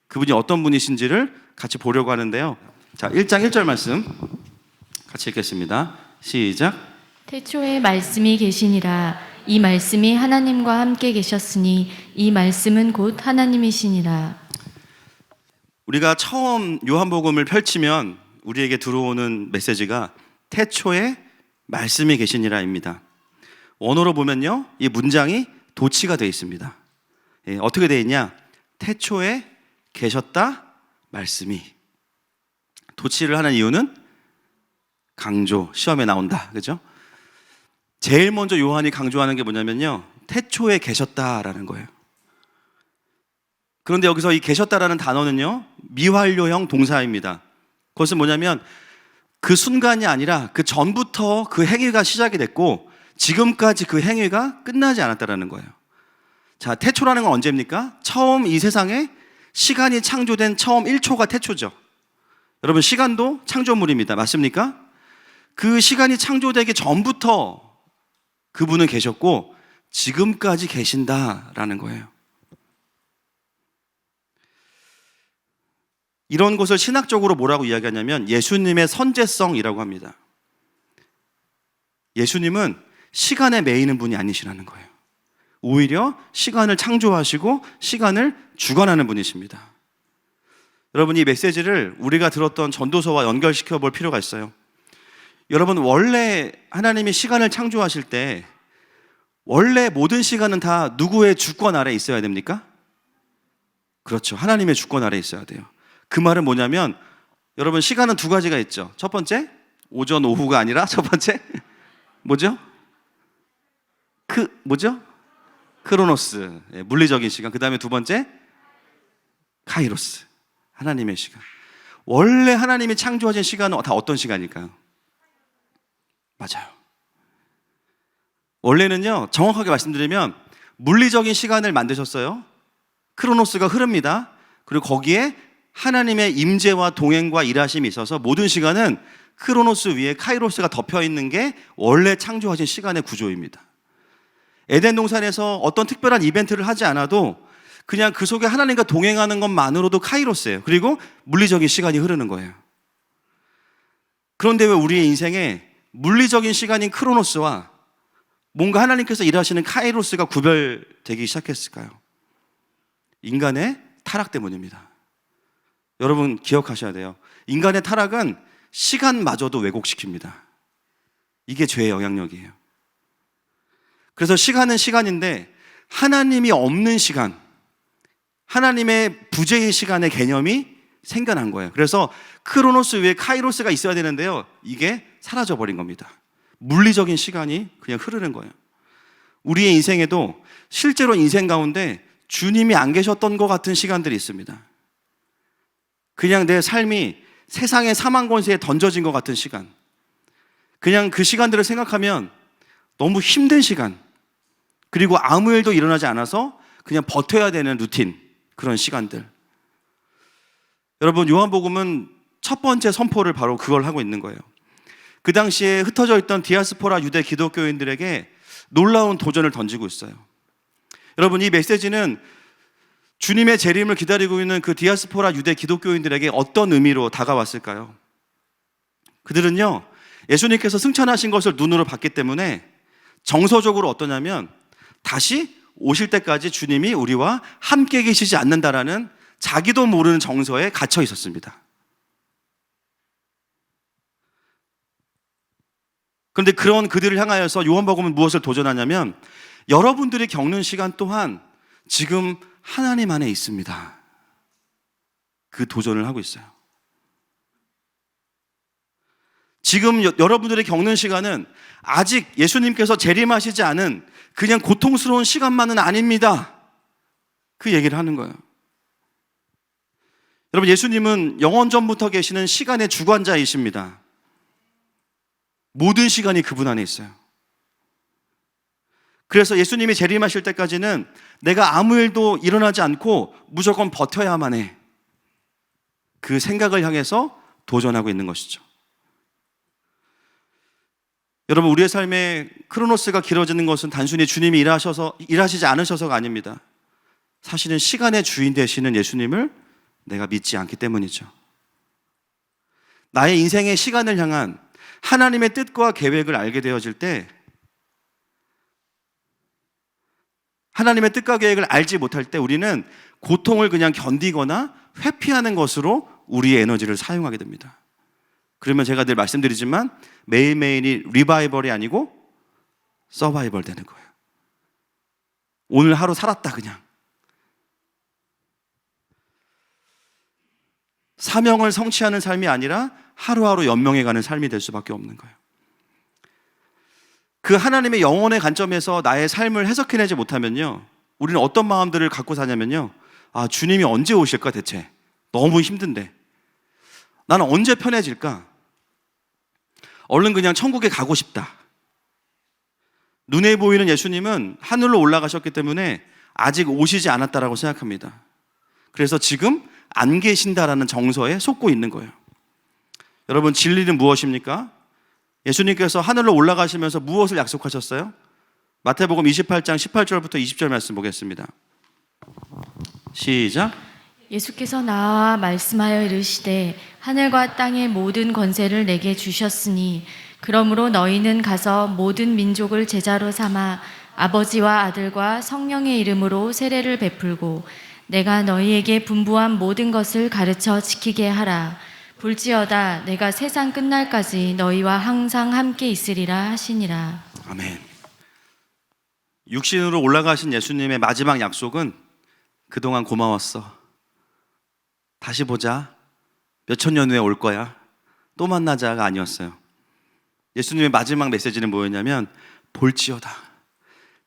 그분이 어떤 분이신지를 같이 보려고 하는데요. 자, 1장 1절 말씀 같이 읽겠습니다. 시작. 태초에 말씀이 계시니라. 이 말씀이 하나님과 함께 계셨으니 이 말씀은 곧 하나님이시니라. 우리가 처음 요한복음을 펼치면 우리에게 들어오는 메시지가 태초에 말씀이 계시니라입니다. 원어로 보면요, 이 문장이 도치가 되어 있습니다. 어떻게 되어 있냐? 태초에 계셨다 말씀이. 도치를 하는 이유는 강조, 시험에 나온다, 그죠? 제일 먼저 요한이 강조하는 게 뭐냐면요, 태초에 계셨다라는 거예요. 그런데 여기서 이 계셨다라는 단어는요, 미완료형 동사입니다. 그것은 뭐냐면 그 순간이 아니라 그 전부터 그 행위가 시작이 됐고 지금까지 그 행위가 끝나지 않았다라는 거예요. 자, 태초라는 건 언제입니까? 처음 이 세상에 시간이 창조된 처음 1초가 태초죠. 여러분, 시간도 창조물입니다. 맞습니까? 그 시간이 창조되기 전부터 그분은 계셨고 지금까지 계신다라는 거예요. 이런 것을 신학적으로 뭐라고 이야기하냐면 예수님의 선제성이라고 합니다. 예수님은 시간에 매이는 분이 아니시라는 거예요. 오히려 시간을 창조하시고 시간을 주관하는 분이십니다. 여러분, 이 메시지를 우리가 들었던 전도서와 연결시켜 볼 필요가 있어요. 여러분, 원래 하나님이 시간을 창조하실 때 원래 모든 시간은 다 누구의 주권 아래에 있어야 됩니까? 그렇죠. 하나님의 주권 아래에 있어야 돼요. 그 말은 뭐냐면 여러분, 시간은 두 가지가 있죠. 첫 번째, 오전 오후가 아니라 첫 번째 뭐죠? 크로노스, 물리적인 시간. 그 다음에 두 번째 카이로스, 하나님의 시간. 원래 하나님이 창조하신 시간은 다 어떤 시간일까요? 맞아요. 원래는요, 정확하게 말씀드리면 물리적인 시간을 만드셨어요. 크로노스가 흐릅니다. 그리고 거기에 하나님의 임재와 동행과 일하심이 있어서 모든 시간은 크로노스 위에 카이로스가 덮여 있는 게 원래 창조하신 시간의 구조입니다. 에덴 동산에서 어떤 특별한 이벤트를 하지 않아도 그냥 그 속에 하나님과 동행하는 것만으로도 카이로스예요. 그리고 물리적인 시간이 흐르는 거예요. 그런데 왜 우리의 인생에 물리적인 시간인 크로노스와 뭔가 하나님께서 일하시는 카이로스가 구별되기 시작했을까요? 인간의 타락 때문입니다. 여러분, 기억하셔야 돼요. 인간의 타락은 시간마저도 왜곡시킵니다. 이게 죄의 영향력이에요. 그래서 시간은 시간인데 하나님이 없는 시간, 하나님의 부재의 시간의 개념이 생겨난 거예요. 그래서 크로노스 위에 카이로스가 있어야 되는데요, 이게 사라져버린 겁니다. 물리적인 시간이 그냥 흐르는 거예요. 우리의 인생에도 실제로 인생 가운데 주님이 안 계셨던 것 같은 시간들이 있습니다. 그냥 내 삶이 세상의 사망 권세에 던져진 것 같은 시간, 그냥 그 시간들을 생각하면 너무 힘든 시간, 그리고 아무 일도 일어나지 않아서 그냥 버텨야 되는 루틴, 그런 시간들. 여러분, 요한복음은 첫 번째 선포를 바로 그걸 하고 있는 거예요. 그 당시에 흩어져 있던 디아스포라 유대 기독교인들에게 놀라운 도전을 던지고 있어요. 여러분, 이 메시지는 주님의 재림을 기다리고 있는 그 디아스포라 유대 기독교인들에게 어떤 의미로 다가왔을까요? 그들은요, 예수님께서 승천하신 것을 눈으로 봤기 때문에 정서적으로 어떠냐면 다시 오실 때까지 주님이 우리와 함께 계시지 않는다라는 자기도 모르는 정서에 갇혀 있었습니다. 그런데 그런 그들을 향하여서 요한복음은 무엇을 도전하냐면 여러분들이 겪는 시간 또한 지금 하나님 안에 있습니다. 그 도전을 하고 있어요. 지금 여러분들이 겪는 시간은 아직 예수님께서 재림하시지 않은 그냥 고통스러운 시간만은 아닙니다. 그 얘기를 하는 거예요. 여러분, 예수님은 영원 전부터 계시는 시간의 주관자이십니다. 모든 시간이 그분 안에 있어요. 그래서 예수님이 재림하실 때까지는 내가 아무 일도 일어나지 않고 무조건 버텨야만 해. 그 생각을 향해서 도전하고 있는 것이죠. 여러분, 우리의 삶에 크로노스가 길어지는 것은 단순히 주님이 일하시지 않으셔서가 아닙니다. 사실은 시간의 주인 되시는 예수님을 내가 믿지 않기 때문이죠. 나의 인생의 시간을 향한 하나님의 뜻과 계획을 알게 되어질 때, 하나님의 뜻과 계획을 알지 못할 때 우리는 고통을 그냥 견디거나 회피하는 것으로 우리의 에너지를 사용하게 됩니다. 그러면 제가 늘 말씀드리지만 매일매일이 리바이벌이 아니고 서바이벌 되는 거예요. 오늘 하루 살았다 그냥. 사명을 성취하는 삶이 아니라 하루하루 연명해가는 삶이 될 수밖에 없는 거예요. 그 하나님의 영혼의 관점에서 나의 삶을 해석해내지 못하면요, 우리는 어떤 마음들을 갖고 사냐면요, 아, 주님이 언제 오실까 대체? 너무 힘든데. 나는 언제 편해질까? 얼른 그냥 천국에 가고 싶다. 눈에 보이는 예수님은 하늘로 올라가셨기 때문에 아직 오시지 않았다라고 생각합니다. 그래서 지금 안 계신다라는 정서에 속고 있는 거예요. 여러분, 진리는 무엇입니까? 예수님께서 하늘로 올라가시면서 무엇을 약속하셨어요? 마태복음 28장 18절부터 20절 말씀 보겠습니다. 시작. 예수께서 나와 말씀하여 이르시되 하늘과 땅의 모든 권세를 내게 주셨으니 그러므로 너희는 가서 모든 민족을 제자로 삼아 아버지와 아들과 성령의 이름으로 세례를 베풀고 내가 너희에게 분부한 모든 것을 가르쳐 지키게 하라. 볼지어다 내가 세상 끝날까지 너희와 항상 함께 있으리라 하시니라. 아멘. 육신으로 올라가신 예수님의 마지막 약속은 그동안 고마웠어, 다시 보자, 몇천 년 후에 올 거야, 또 만나자가 아니었어요. 예수님의 마지막 메시지는 뭐였냐면 볼지어다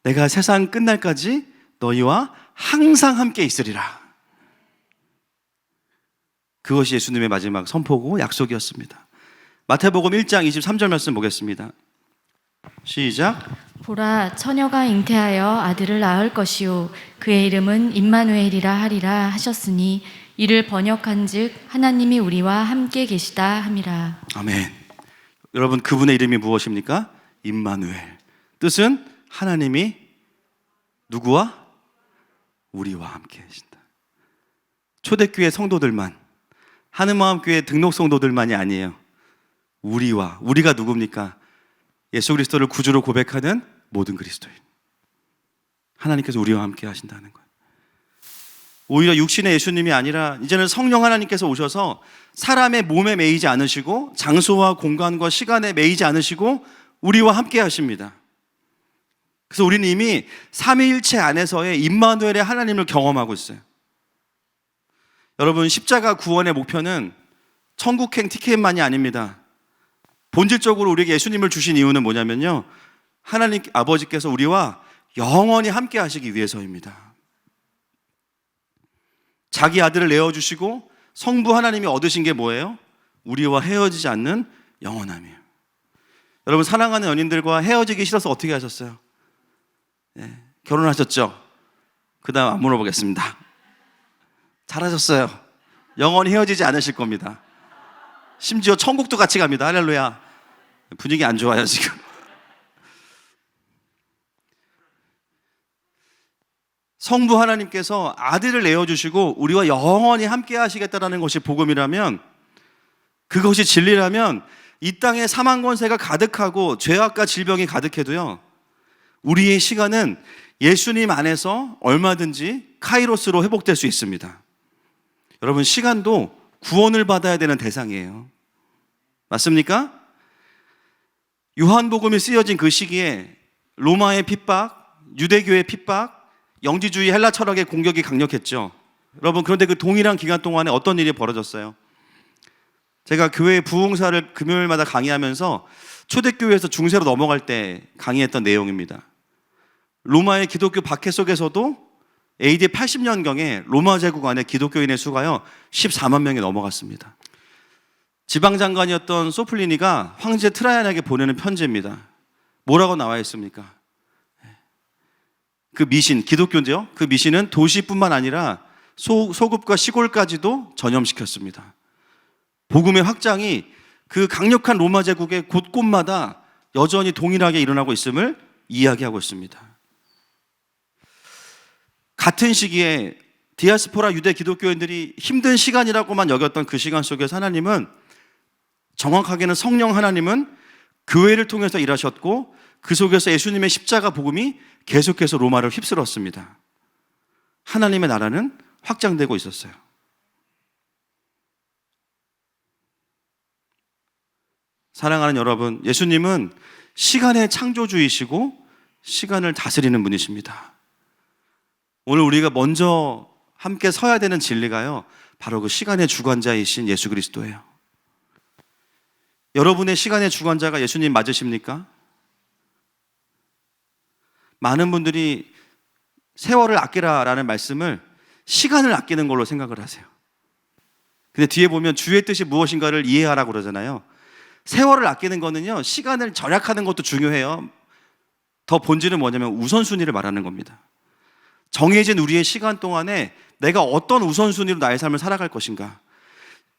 내가 세상 끝날까지 너희와 항상 함께 있으리라. 그것이 예수님의 마지막 선포고 약속이었습니다. 마태복음 1장 23절 말씀 보겠습니다. 시작. 보라 처녀가 잉태하여 아들을 낳을 것이요 그의 이름은 임마누엘이라 하리라 하셨으니 이를 번역한즉 하나님이 우리와 함께 계시다 함이라. 아멘. 여러분, 그분의 이름이 무엇입니까? 임마누엘. 뜻은 하나님이 누구와? 우리와 함께 계신다. 초대교회 성도들만, 하늘마음교회 등록 성도들만이 아니에요. 우리가 누굽니까? 예수 그리스도를 구주로 고백하는 모든 그리스도인. 하나님께서 우리와 함께 하신다는 거예요. 오히려 육신의 예수님이 아니라 이제는 성령 하나님께서 오셔서 사람의 몸에 매이지 않으시고 장소와 공간과 시간에 매이지 않으시고 우리와 함께 하십니다. 그래서 우리는 이미 삼위일체 안에서의 임마누엘의 하나님을 경험하고 있어요. 여러분, 십자가 구원의 목표는 천국행 티켓만이 아닙니다. 본질적으로 우리에게 예수님을 주신 이유는 뭐냐면요, 하나님 아버지께서 우리와 영원히 함께 하시기 위해서입니다. 자기 아들을 내어주시고 성부 하나님이 얻으신 게 뭐예요? 우리와 헤어지지 않는 영원함이에요. 여러분, 사랑하는 연인들과 헤어지기 싫어서 어떻게 하셨어요? 결혼하셨죠? 그 다음 안 물어보겠습니다. 잘하셨어요. 영원히 헤어지지 않으실 겁니다. 심지어 천국도 같이 갑니다. 할렐루야. 분위기 안 좋아요 지금. 성부 하나님께서 아들을 내어주시고 우리와 영원히 함께 하시겠다는 것이 복음이라면, 그것이 진리라면 이 땅에 사망 권세가 가득하고 죄악과 질병이 가득해도요, 우리의 시간은 예수님 안에서 얼마든지 카이로스로 회복될 수 있습니다. 여러분, 시간도 구원을 받아야 되는 대상이에요. 맞습니까? 요한복음이 쓰여진 그 시기에 로마의 핍박, 유대교의 핍박, 영지주의 헬라 철학의 공격이 강력했죠. 여러분, 그런데 그 동일한 기간 동안에 어떤 일이 벌어졌어요? 제가 교회 부흥사를 금요일마다 강의하면서 초대교회에서 중세로 넘어갈 때 강의했던 내용입니다. 로마의 기독교 박해 속에서도 AD 80년경에 로마 제국 안에 기독교인의 수가요 14만 명이 넘어갔습니다. 지방장관이었던 소플리니가 황제 트라이안에게 보내는 편지입니다. 뭐라고 나와 있습니까? 그 미신, 기독교인데요, 그 미신은 도시뿐만 아니라 소급과 시골까지도 전염시켰습니다. 복음의 확장이 그 강력한 로마 제국의 곳곳마다 여전히 동일하게 일어나고 있음을 이야기하고 있습니다. 같은 시기에 디아스포라 유대 기독교인들이 힘든 시간이라고만 여겼던 그 시간 속에서 하나님은, 정확하게는 성령 하나님은 교회를 통해서 일하셨고 그 속에서 예수님의 십자가 복음이 계속해서 로마를 휩쓸었습니다. 하나님의 나라는 확장되고 있었어요. 사랑하는 여러분, 예수님은 시간의 창조주이시고 시간을 다스리는 분이십니다. 오늘 우리가 먼저 함께 서야 되는 진리가요, 바로 그 시간의 주관자이신 예수 그리스도예요. 여러분의 시간의 주관자가 예수님 맞으십니까? 많은 분들이 세월을 아끼라라는 말씀을 시간을 아끼는 걸로 생각을 하세요. 근데 뒤에 보면 주의 뜻이 무엇인가를 이해하라고 그러잖아요. 세월을 아끼는 거는요, 시간을 절약하는 것도 중요해요. 더 본질은 뭐냐면 우선순위를 말하는 겁니다. 정해진 우리의 시간 동안에 내가 어떤 우선순위로 나의 삶을 살아갈 것인가.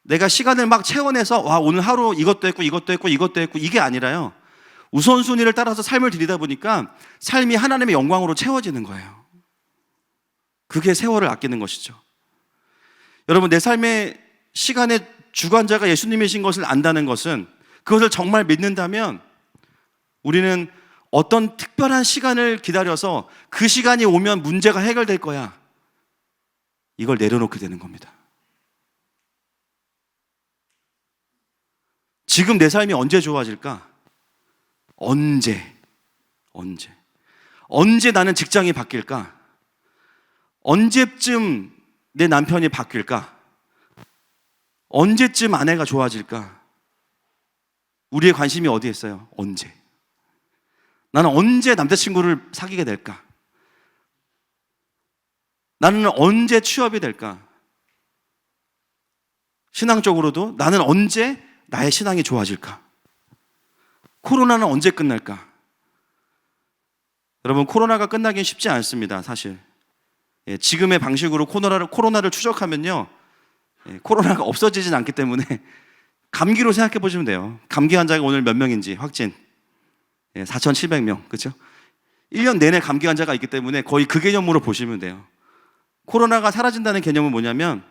내가 시간을 막 채워내서 와, 오늘 하루 이것도 했고 이것도 했고 이것도 했고, 이게 아니라요, 우선순위를 따라서 삶을 들이다 보니까 삶이 하나님의 영광으로 채워지는 거예요. 그게 세월을 아끼는 것이죠. 여러분, 내 삶의 시간의 주관자가 예수님이신 것을 안다는 것은, 그것을 정말 믿는다면 우리는 어떤 특별한 시간을 기다려서 그 시간이 오면 문제가 해결될 거야, 이걸 내려놓게 되는 겁니다. 지금 내 삶이 언제 좋아질까? 언제 나는 직장이 바뀔까? 언제쯤 내 남편이 바뀔까? 언제쯤 아내가 좋아질까? 우리의 관심이 어디에 있어요? 언제? 나는 언제 남자친구를 사귀게 될까? 나는 언제 취업이 될까? 신앙적으로도 나는 언제 나의 신앙이 좋아질까? 코로나는 언제 끝날까? 여러분, 코로나가 끝나긴 쉽지 않습니다, 사실. 지금의 방식으로 코로나를 추적하면요, 코로나가 없어지진 않기 때문에 감기로 생각해 보시면 돼요. 감기 환자가 오늘 몇 명인지 확진 4,700명, 그렇죠? 1년 내내 감기 환자가 있기 때문에 거의 그 개념으로 보시면 돼요. 코로나가 사라진다는 개념은 뭐냐면,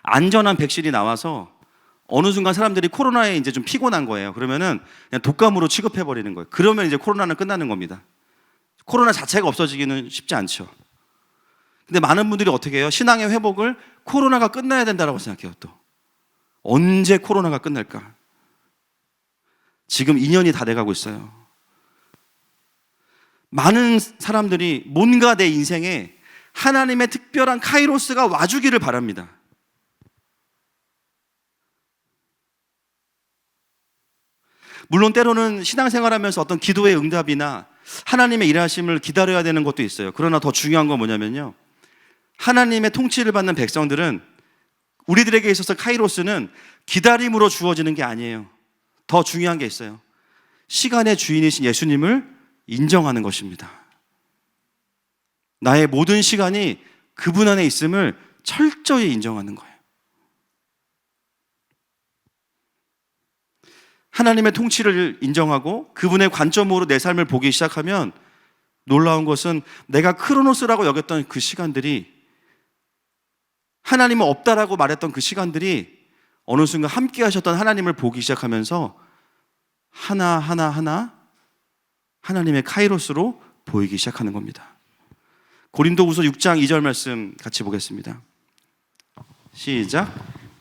안전한 백신이 나와서 어느 순간 사람들이 코로나에 이제 좀 피곤한 거예요. 그러면은 그냥 독감으로 취급해 버리는 거예요. 그러면 이제 코로나는 끝나는 겁니다. 코로나 자체가 없어지기는 쉽지 않죠. 근데 많은 분들이 어떻게 해요? 신앙의 회복을 코로나가 끝나야 된다고 생각해요. 또 언제 코로나가 끝날까? 지금 2년이 다 돼가고 있어요. 많은 사람들이 뭔가 내 인생에 하나님의 특별한 카이로스가 와주기를 바랍니다. 물론 때로는 신앙생활하면서 어떤 기도의 응답이나 하나님의 일하심을 기다려야 되는 것도 있어요. 그러나 더 중요한 건 뭐냐면요, 하나님의 통치를 받는 백성들은, 우리들에게 있어서 카이로스는 기다림으로 주어지는 게 아니에요. 더 중요한 게 있어요. 시간의 주인이신 예수님을 인정하는 것입니다. 나의 모든 시간이 그분 안에 있음을 철저히 인정하는 거예요. 하나님의 통치를 인정하고 그분의 관점으로 내 삶을 보기 시작하면, 놀라운 것은 내가 크로노스라고 여겼던 그 시간들이, 하나님은 없다라고 말했던 그 시간들이 어느 순간 함께 하셨던 하나님을 보기 시작하면서 하나하나 하나님의 카이로스로 보이기 시작하는 겁니다. 고린도후서 6장 2절 말씀 같이 보겠습니다. 시작.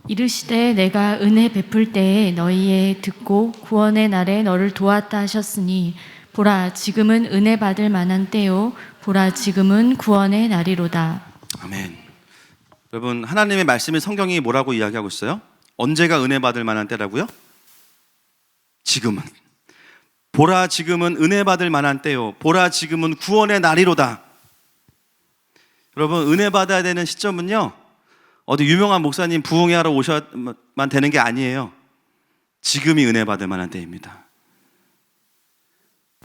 이르시되 내가 은혜 베풀 때에 너희의 듣고 구원의 날에 너를 도왔다 하셨으니 보라 지금은 은혜 받을 만한 때요 보라 지금은 구원의 날이로다. 아멘. 여러분, 하나님의 말씀이, 성경이 뭐라고 이야기하고 있어요? 언제가 은혜 받을 만한 때라고요? 지금은. 보라 지금은 은혜 받을 만한 때요 보라 지금은 구원의 날이로다. 여러분, 은혜 받아야 되는 시점은요, 어디 유명한 목사님 부흥회하러 오셔야만 되는 게 아니에요. 지금이 은혜 받을 만한 때입니다.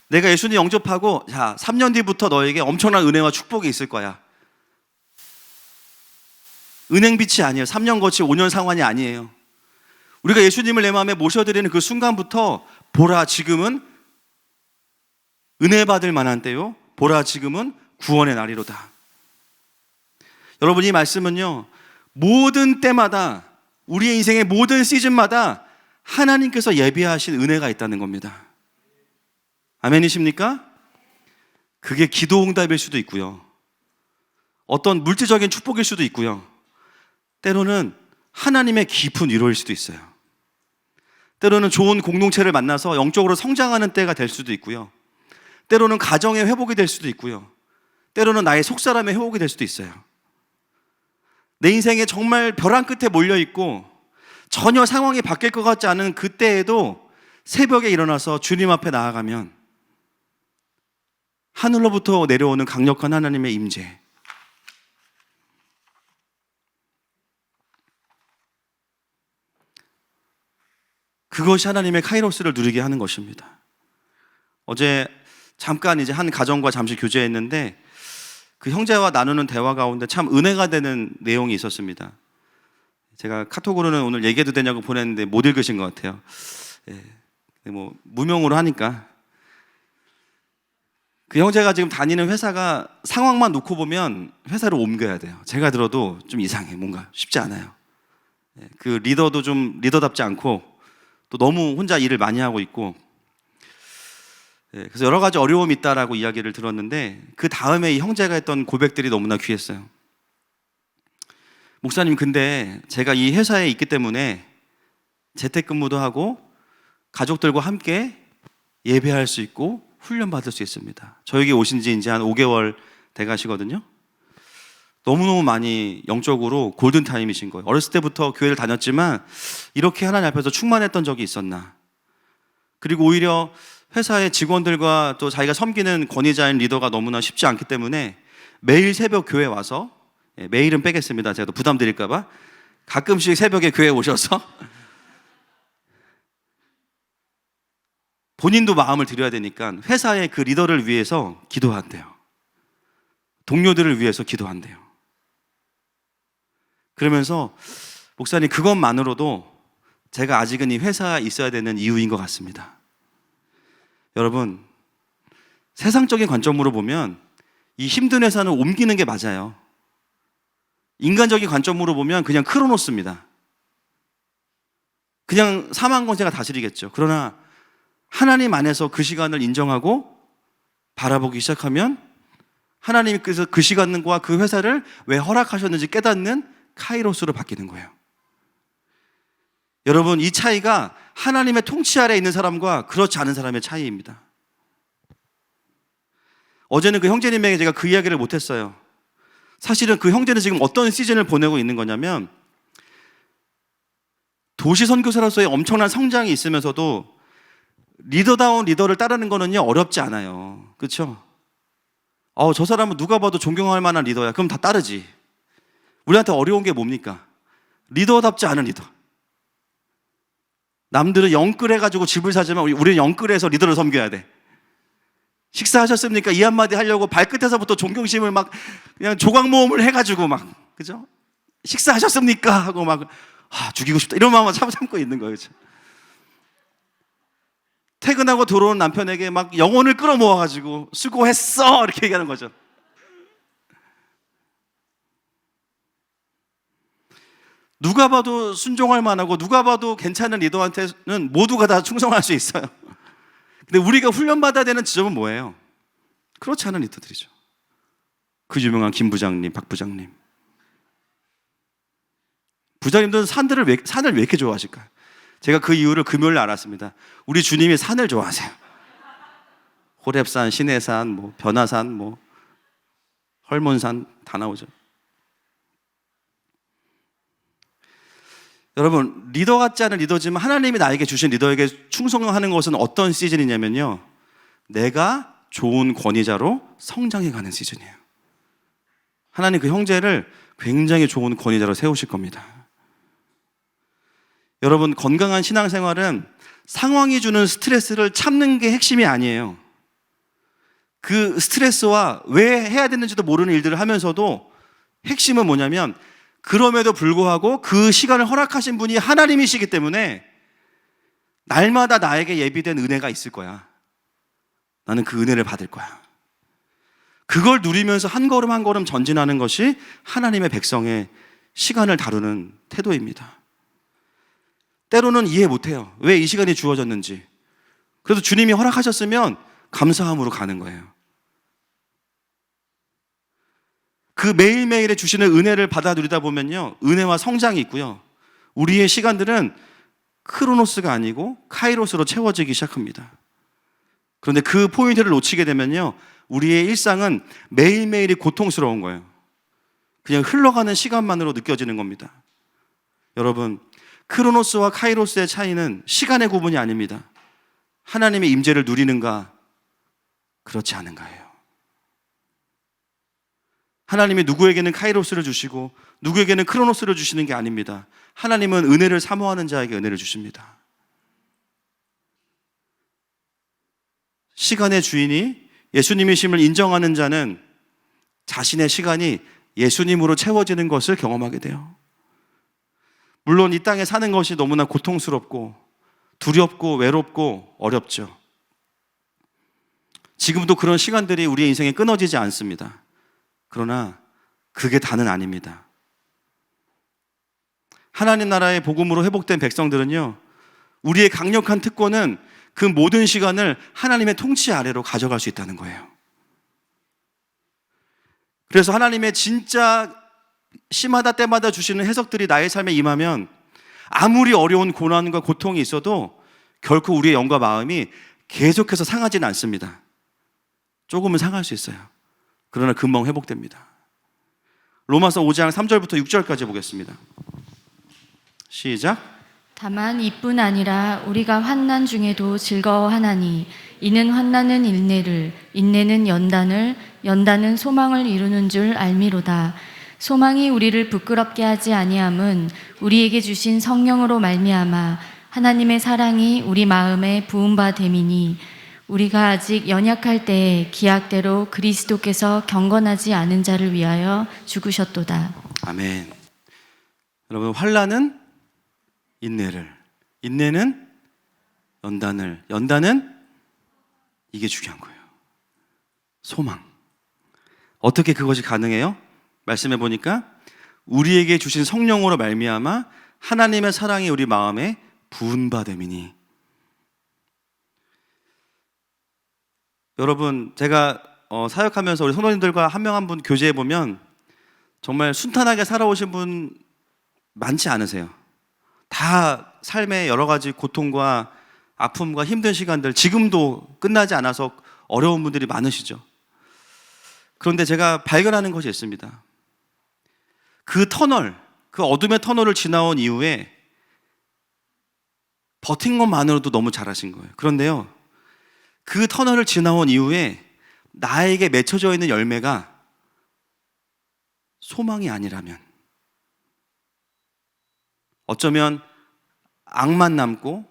내가 예수님 영접하고, 자, 3년 뒤부터 너에게 엄청난 은혜와 축복이 있을 거야. 은행빛이 아니에요. 3년 거치 5년 상환이 아니에요. 우리가 예수님을 내 마음에 모셔드리는 그 순간부터 보라 지금은 은혜 받을 만한 때요 보라 지금은 구원의 날이로다. 여러분, 이 말씀은요 모든 때마다, 우리의 인생의 모든 시즌마다 하나님께서 예비하신 은혜가 있다는 겁니다. 아멘이십니까? 그게 기도 응답일 수도 있고요, 어떤 물질적인 축복일 수도 있고요, 때로는 하나님의 깊은 위로일 수도 있어요. 때로는 좋은 공동체를 만나서 영적으로 성장하는 때가 될 수도 있고요, 때로는 가정의 회복이 될 수도 있고요, 때로는 나의 속사람의 회복이 될 수도 있어요. 내 인생에 정말 벼랑 끝에 몰려있고 전혀 상황이 바뀔 것 같지 않은 그때에도 새벽에 일어나서 주님 앞에 나아가면 하늘로부터 내려오는 강력한 하나님의 임재, 그것이 하나님의 카이로스를 누리게 하는 것입니다. 어제 잠깐 이제 한 가정과 잠시 교제했는데 그 형제와 나누는 대화 가운데 참 은혜가 되는 내용이 있었습니다. 제가 카톡으로는 오늘 얘기해도 되냐고 보냈는데 못 읽으신 것 같아요. 뭐 무명으로 하니까. 그 형제가 지금 다니는 회사가 상황만 놓고 보면 회사를 옮겨야 돼요. 제가 들어도 좀 이상해, 뭔가 쉽지 않아요. 그 리더도 좀 리더답지 않고 또 너무 혼자 일을 많이 하고 있고, 그래서 여러 가지 어려움이 있다라고 이야기를 들었는데 그 다음에 이 형제가 했던 고백들이 너무나 귀했어요. 목사님, 근데 제가 이 회사에 있기 때문에 재택근무도 하고 가족들과 함께 예배할 수 있고 훈련받을 수 있습니다. 저에게 오신 지 이제 한 5개월 돼 가시거든요. 너무너무 많이 영적으로 골든타임이신 거예요. 어렸을 때부터 교회를 다녔지만 이렇게 하나님 앞에서 충만했던 적이 있었나. 그리고 오히려 회사의 직원들과 또 자기가 섬기는 권위자인 리더가 너무나 쉽지 않기 때문에 매일 새벽 교회 와서, 매일은 빼겠습니다. 제가 또 부담 드릴까 봐 가끔씩 새벽에 교회에 오셔서 본인도 마음을 드려야 되니까 회사의 그 리더를 위해서 기도한대요. 동료들을 위해서 기도한대요. 그러면서 목사님, 그것만으로도 제가 아직은 이 회사에 있어야 되는 이유인 것 같습니다. 여러분, 세상적인 관점으로 보면 이 힘든 회사는 옮기는 게 맞아요. 인간적인 관점으로 보면 그냥 크로노스입니다. 그냥 사망 권세가 다스리겠죠. 그러나 하나님 안에서 그 시간을 인정하고 바라보기 시작하면 하나님께서 그 시간과 그 회사를 왜 허락하셨는지 깨닫는 카이로스로 바뀌는 거예요. 여러분, 이 차이가 하나님의 통치 아래에 있는 사람과 그렇지 않은 사람의 차이입니다. 어제는 그 형제님에게 제가 그 이야기를 못했어요. 사실은 그 형제는 지금 어떤 시즌을 보내고 있는 거냐면, 도시 선교사로서의 엄청난 성장이 있으면서도 리더다운 리더를 따르는 거는요 어렵지 않아요. 그렇죠? 저 사람은 누가 봐도 존경할 만한 리더야. 그럼 다 따르지. 우리한테 어려운 게 뭡니까? 리더답지 않은 리더. 남들은 영끌해가지고 집을 사지만 우리는 영끌해서 리더를 섬겨야 돼. 식사하셨습니까? 이 한마디 하려고 발끝에서부터 존경심을 막 그냥 조각 모음을 해가지고 막, 그죠? 식사하셨습니까? 하고 막 죽이고 싶다 이런 마음만 참고 있는 거예요. 그렇죠? 퇴근하고 들어온 남편에게 막 영혼을 끌어모아가지고 수고했어 이렇게 얘기하는 거죠. 누가 봐도 순종할 만하고 누가 봐도 괜찮은 리더한테는 모두가 다 충성할 수 있어요. 근데 우리가 훈련받아야 되는 지점은 뭐예요? 그렇지 않은 리더들이죠. 그 유명한 김 부장님, 박 부장님. 부장님들은 산을 왜 이렇게 좋아하실까요? 제가 그 이유를 금요일에 알았습니다. 우리 주님이 산을 좋아하세요. 호렙산, 시내산, 뭐 변화산, 뭐 헐몬산 다 나오죠. 여러분, 리더 같지 않은 리더지만 하나님이 나에게 주신 리더에게 충성하는 것은 어떤 시즌이냐면요, 내가 좋은 권위자로 성장해가는 시즌이에요. 하나님 그 형제를 굉장히 좋은 권위자로 세우실 겁니다. 여러분, 건강한 신앙생활은 상황이 주는 스트레스를 참는 게 핵심이 아니에요. 그 스트레스와 왜 해야 되는지도 모르는 일들을 하면서도 핵심은 뭐냐면, 그럼에도 불구하고 그 시간을 허락하신 분이 하나님이시기 때문에 날마다 나에게 예비된 은혜가 있을 거야. 나는 그 은혜를 받을 거야. 그걸 누리면서 한 걸음 한 걸음 전진하는 것이 하나님의 백성의 시간을 다루는 태도입니다. 때로는 이해 못해요. 왜 이 시간이 주어졌는지. 그래도 주님이 허락하셨으면 감사함으로 가는 거예요. 그 매일매일에 주시는 은혜를 받아 누리다 보면요, 은혜와 성장이 있고요, 우리의 시간들은 크로노스가 아니고 카이로스로 채워지기 시작합니다. 그런데 그 포인트를 놓치게 되면요, 우리의 일상은 매일매일이 고통스러운 거예요. 그냥 흘러가는 시간만으로 느껴지는 겁니다. 여러분, 크로노스와 카이로스의 차이는 시간의 구분이 아닙니다. 하나님의 임재를 누리는가, 그렇지 않은가예요. 하나님이 누구에게는 카이로스를 주시고 누구에게는 크로노스를 주시는 게 아닙니다. 하나님은 은혜를 사모하는 자에게 은혜를 주십니다. 시간의 주인이 예수님이심을 인정하는 자는 자신의 시간이 예수님으로 채워지는 것을 경험하게 돼요. 물론 이 땅에 사는 것이 너무나 고통스럽고 두렵고 외롭고 어렵죠. 지금도 그런 시간들이 우리의 인생에 끊어지지 않습니다. 그러나 그게 다는 아닙니다. 하나님 나라의 복음으로 회복된 백성들은요, 우리의 강력한 특권은 그 모든 시간을 하나님의 통치 아래로 가져갈 수 있다는 거예요. 그래서 하나님의 진짜 시마다 때마다 주시는 해석들이 나의 삶에 임하면 아무리 어려운 고난과 고통이 있어도 결코 우리의 영과 마음이 계속해서 상하지는 않습니다. 조금은 상할 수 있어요. 그러나 금방 회복됩니다. 로마서 5장 3절부터 6절까지 보겠습니다. 시작. 다만 이뿐 아니라 우리가 환난 중에도 즐거워하나니 이는 환난은 인내를, 인내는 연단을, 연단은 소망을 이루는 줄 알미로다. 소망이 우리를 부끄럽게 하지 아니함은 우리에게 주신 성령으로 말미암아 하나님의 사랑이 우리 마음에 부은 바 됨이니 우리가 아직 연약할 때에 기약대로 그리스도께서 경건하지 않은 자를 위하여 죽으셨도다. 아멘. 여러분, 환난은 인내를, 인내는 연단을, 연단은 이게 중요한 거예요. 소망. 어떻게 그것이 가능해요? 말씀해 보니까 우리에게 주신 성령으로 말미암아 하나님의 사랑이 우리 마음에 부은 바 됨이니. 여러분, 제가 사역하면서 우리 성도님들과 한 명 한 분 교제해 보면 정말 순탄하게 살아오신 분 많지 않으세요. 다 삶의 여러 가지 고통과 아픔과 힘든 시간들, 지금도 끝나지 않아서 어려운 분들이 많으시죠. 그런데 제가 발견하는 것이 있습니다. 그 터널, 그 어둠의 터널을 지나온 이후에 버틴 것만으로도 너무 잘하신 거예요. 그런데요, 그 터널을 지나온 이후에 나에게 맺혀져 있는 열매가 소망이 아니라면, 어쩌면 악만 남고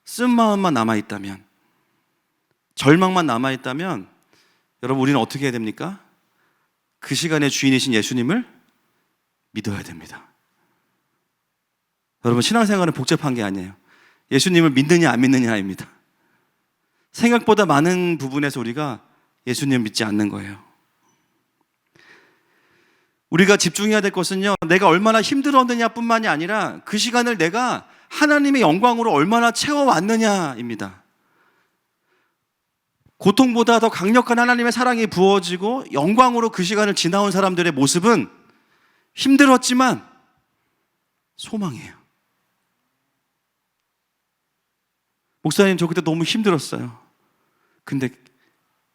쓴마음만 남아있다면, 절망만 남아있다면, 여러분, 우리는 어떻게 해야 됩니까? 그 시간의 주인이신 예수님을 믿어야 됩니다. 여러분, 신앙생활은 복잡한 게 아니에요. 예수님을 믿느냐 안 믿느냐입니다. 생각보다 많은 부분에서 우리가 예수님을 믿지 않는 거예요. 우리가 집중해야 될 것은요, 내가 얼마나 힘들었느냐 뿐만이 아니라 그 시간을 내가 하나님의 영광으로 얼마나 채워왔느냐입니다. 고통보다 더 강력한 하나님의 사랑이 부어지고 영광으로 그 시간을 지나온 사람들의 모습은 힘들었지만 소망이에요. 목사님, 저 그때 너무 힘들었어요. 근데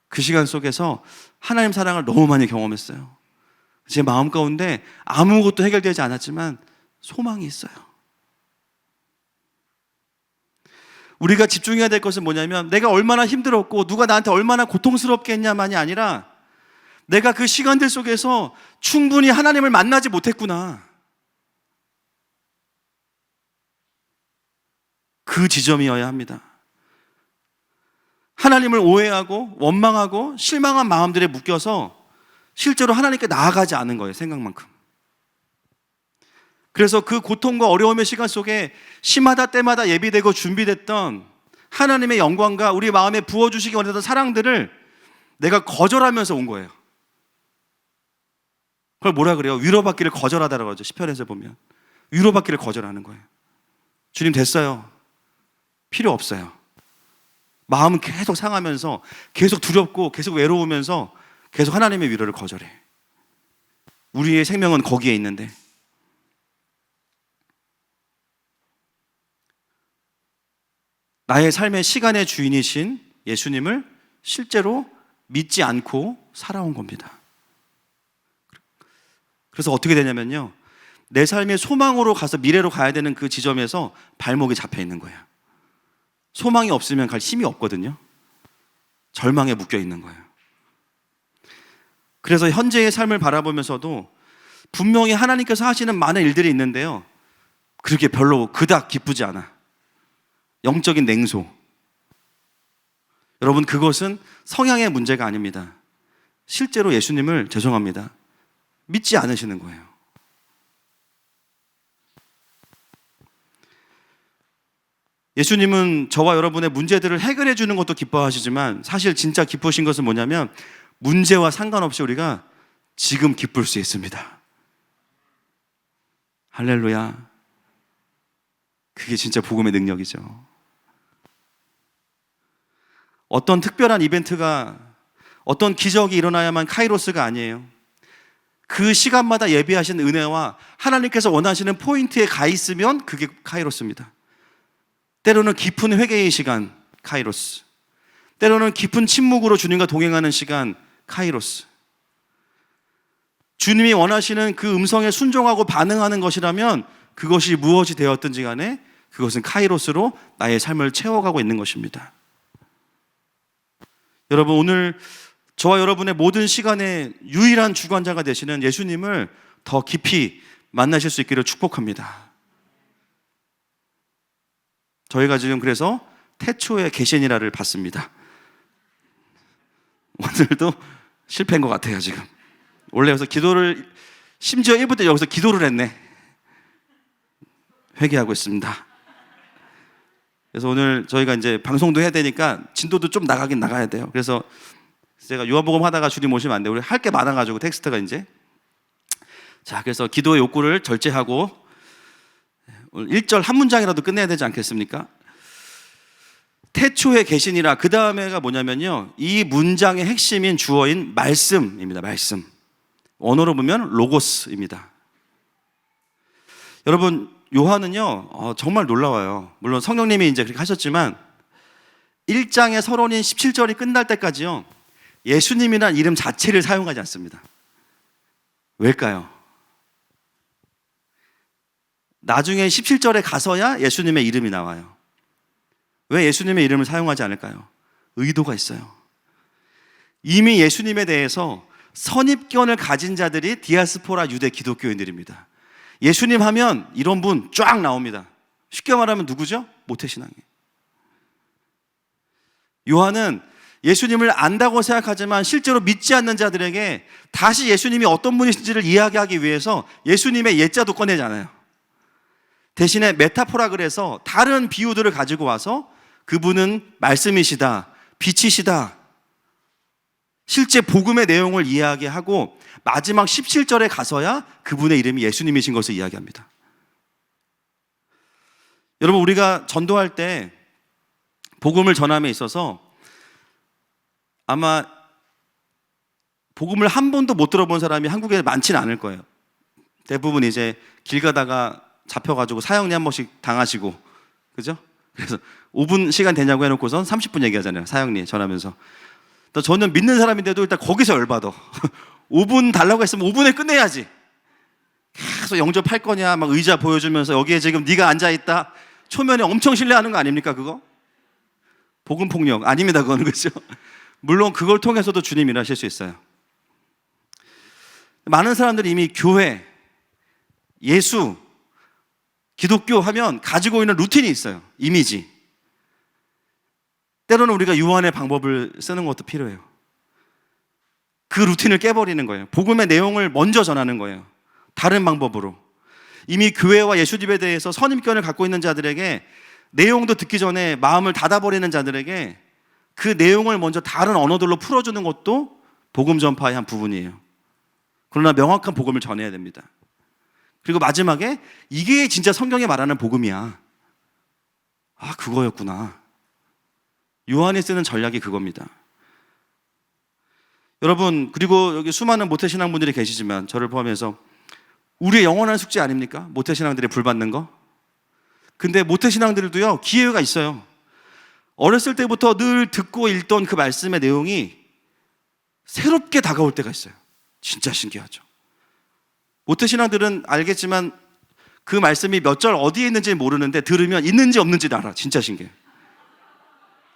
그 시간 속에서 하나님 사랑을 너무 많이 경험했어요. 제 마음 가운데 아무것도 해결되지 않았지만 소망이 있어요. 우리가 집중해야 될 것은 뭐냐면, 내가 얼마나 힘들었고 누가 나한테 얼마나 고통스럽게 했냐만이 아니라 내가 그 시간들 속에서 충분히 하나님을 만나지 못했구나, 그 지점이어야 합니다. 하나님을 오해하고 원망하고 실망한 마음들에 묶여서 실제로 하나님께 나아가지 않은 거예요, 생각만큼. 그래서 그 고통과 어려움의 시간 속에 시마다 때마다 예비되고 준비됐던 하나님의 영광과 우리 마음에 부어주시기 원했던 사랑들을 내가 거절하면서 온 거예요. 그걸 뭐라 그래요? 위로받기를 거절하다라고 하죠. 시편에서 보면 위로받기를 거절하는 거예요. 주님 됐어요. 필요 없어요. 마음은 계속 상하면서 계속 두렵고 계속 외로우면서 계속 하나님의 위로를 거절해. 우리의 생명은 거기에 있는데. 나의 삶의 시간의 주인이신 예수님을 실제로 믿지 않고 살아온 겁니다. 그래서 어떻게 되냐면요, 내 삶의 소망으로 가서 미래로 가야 되는 그 지점에서 발목이 잡혀 있는 거예요. 소망이 없으면 갈 힘이 없거든요. 절망에 묶여 있는 거예요. 그래서 현재의 삶을 바라보면서도 분명히 하나님께서 하시는 많은 일들이 있는데요, 그렇게 별로 그닥 기쁘지 않아. 영적인 냉소. 여러분, 그것은 성향의 문제가 아닙니다. 실제로 예수님을, 죄송합니다, 믿지 않으시는 거예요. 예수님은 저와 여러분의 문제들을 해결해 주는 것도 기뻐하시지만 사실 진짜 기쁘신 것은 뭐냐면 문제와 상관없이 우리가 지금 기쁠 수 있습니다. 할렐루야. 그게 진짜 복음의 능력이죠. 어떤 특별한 이벤트가, 어떤 기적이 일어나야만 카이로스가 아니에요. 그 시간마다 예비하신 은혜와 하나님께서 원하시는 포인트에 가 있으면 그게 카이로스입니다. 때로는 깊은 회개의 시간, 카이로스. 때로는 깊은 침묵으로 주님과 동행하는 시간, 카이로스. 주님이 원하시는 그 음성에 순종하고 반응하는 것이라면 그것이 무엇이 되었든지 간에 그것은 카이로스로 나의 삶을 채워가고 있는 것입니다. 여러분, 오늘 저와 여러분의 모든 시간에 유일한 주관자가 되시는 예수님을 더 깊이 만나실 수 있기를 축복합니다. 저희가 지금 그래서 태초의 계시니라를 받습니다. 오늘도 실패한 것 같아요. 지금 원래 여기서 기도를, 심지어 1부 때 여기서 기도를 했네. 회개하고 있습니다. 그래서 오늘 저희가 이제 방송도 해야 되니까 진도도 좀 나가긴 나가야 돼요. 그래서 제가 요한복음 하다가 주님 오시면 안 돼요. 우리 할 게 많아가지고 텍스트가 이제. 자, 그래서 기도의 욕구를 절제하고 1절 한 문장이라도 끝내야 되지 않겠습니까? 태초에 계시니라. 그 다음에가 뭐냐면요, 이 문장의 핵심인 주어인 말씀입니다. 말씀. 언어로 보면 로고스입니다. 여러분, 요한은요 정말 놀라워요. 물론 성령님이 이제 그렇게 하셨지만 1장의 서론인 17절이 끝날 때까지요 예수님이란 이름 자체를 사용하지 않습니다. 왜일까요? 나중에 17절에 가서야 예수님의 이름이 나와요. 왜 예수님의 이름을 사용하지 않을까요? 의도가 있어요. 이미 예수님에 대해서 선입견을 가진 자들이 디아스포라 유대 기독교인들입니다. 예수님 하면 이런 분 쫙 나옵니다. 쉽게 말하면 누구죠? 모태신앙이에요. 요한은 예수님을 안다고 생각하지만 실제로 믿지 않는 자들에게 다시 예수님이 어떤 분이신지를 이야기하기 위해서 예수님의 예자도 꺼내지 않아요. 대신에 메타포라 그래서 다른 비유들을 가지고 와서 그분은 말씀이시다, 빛이시다, 실제 복음의 내용을 이야기하고 마지막 17절에 가서야 그분의 이름이 예수님이신 것을 이야기합니다. 여러분, 우리가 전도할 때 복음을 전함에 있어서 아마 복음을 한 번도 못 들어본 사람이 한국에 많지는 않을 거예요. 대부분 이제 길 가다가 잡혀가지고 사형리 한 번씩 당하시고, 그죠? 그래서 5분 시간 되냐고 해놓고선 30분 얘기하잖아요. 사형리 전하면서. 저는 믿는 사람인데도 일단 거기서 열받아. 5분 달라고 했으면 5분에 끝내야지. 계속 영접할 거냐 막 의자 보여주면서 여기에 지금 네가 앉아있다. 초면에 엄청 신뢰하는 거 아닙니까 그거? 복음 폭력 아닙니다 그건. 그렇죠? 물론 그걸 통해서도 주님 일하실 수 있어요. 많은 사람들이 이미 교회, 예수, 기독교 하면 가지고 있는 루틴이 있어요. 이미지. 때로는 우리가 유한의 방법을 쓰는 것도 필요해요. 그 루틴을 깨버리는 거예요. 복음의 내용을 먼저 전하는 거예요. 다른 방법으로. 이미 교회와 예수님에 대해서 선입견을 갖고 있는 자들에게 내용도 듣기 전에 마음을 닫아버리는 자들에게 그 내용을 먼저 다른 언어들로 풀어주는 것도 복음 전파의 한 부분이에요. 그러나 명확한 복음을 전해야 됩니다. 그리고 마지막에 이게 진짜 성경에 말하는 복음이야. 아, 그거였구나. 요한이 쓰는 전략이 그겁니다. 여러분, 그리고 여기 수많은 모태신앙분들이 계시지만 저를 포함해서 우리의 영원한 숙제 아닙니까? 모태신앙들이 불받는 거. 근데 모태신앙들도요, 기회가 있어요. 어렸을 때부터 늘 듣고 읽던 그 말씀의 내용이 새롭게 다가올 때가 있어요. 진짜 신기하죠. 모태신앙들은 알겠지만 그 말씀이 몇 절 어디에 있는지 모르는데 들으면 있는지 없는지도 알아. 진짜 신기해.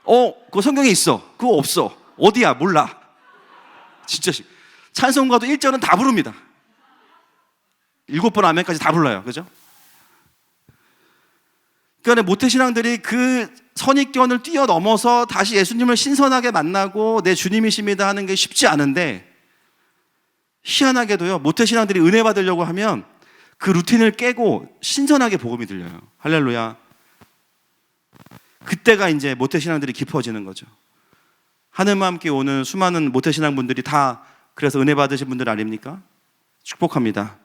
그거 성경에 있어. 그거 없어. 어디야? 몰라. 진짜 신기해. 찬송가도 1절은 다 부릅니다. 7번 아멘까지 다 불러요. 그죠? 그러니까 모태신앙들이 그 선입견을 뛰어넘어서 다시 예수님을 신선하게 만나고 내 주님이십니다 하는 게 쉽지 않은데, 희한하게도요, 모태신앙들이 은혜 받으려고 하면 그 루틴을 깨고 신선하게 복음이 들려요. 할렐루야. 그때가 이제 모태신앙들이 깊어지는 거죠. 하늘과 함께 오는 수많은 모태신앙분들이 다 그래서 은혜 받으신 분들 아닙니까? 축복합니다.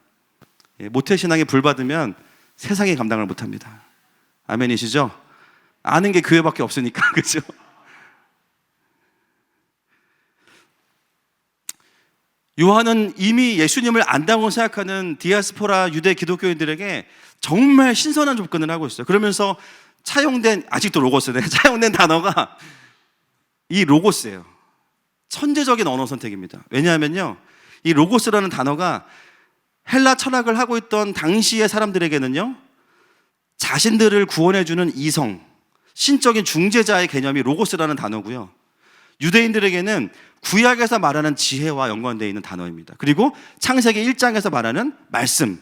모태신앙에 불 받으면 세상이 감당을 못합니다. 아멘이시죠? 아는 게 교회밖에 없으니까. 그죠? 요한은 이미 예수님을 안다고 생각하는 디아스포라 유대 기독교인들에게 정말 신선한 접근을 하고 있어요. 그러면서 차용된, 아직도 로고스네, 차용된 단어가 이 로고스예요. 천재적인 언어 선택입니다. 왜냐하면요, 이 로고스라는 단어가 헬라 철학을 하고 있던 당시의 사람들에게는요, 자신들을 구원해주는 이성, 신적인 중재자의 개념이 로고스라는 단어고요, 유대인들에게는 구약에서 말하는 지혜와 연관되어 있는 단어입니다. 그리고 창세기 1장에서 말하는 말씀.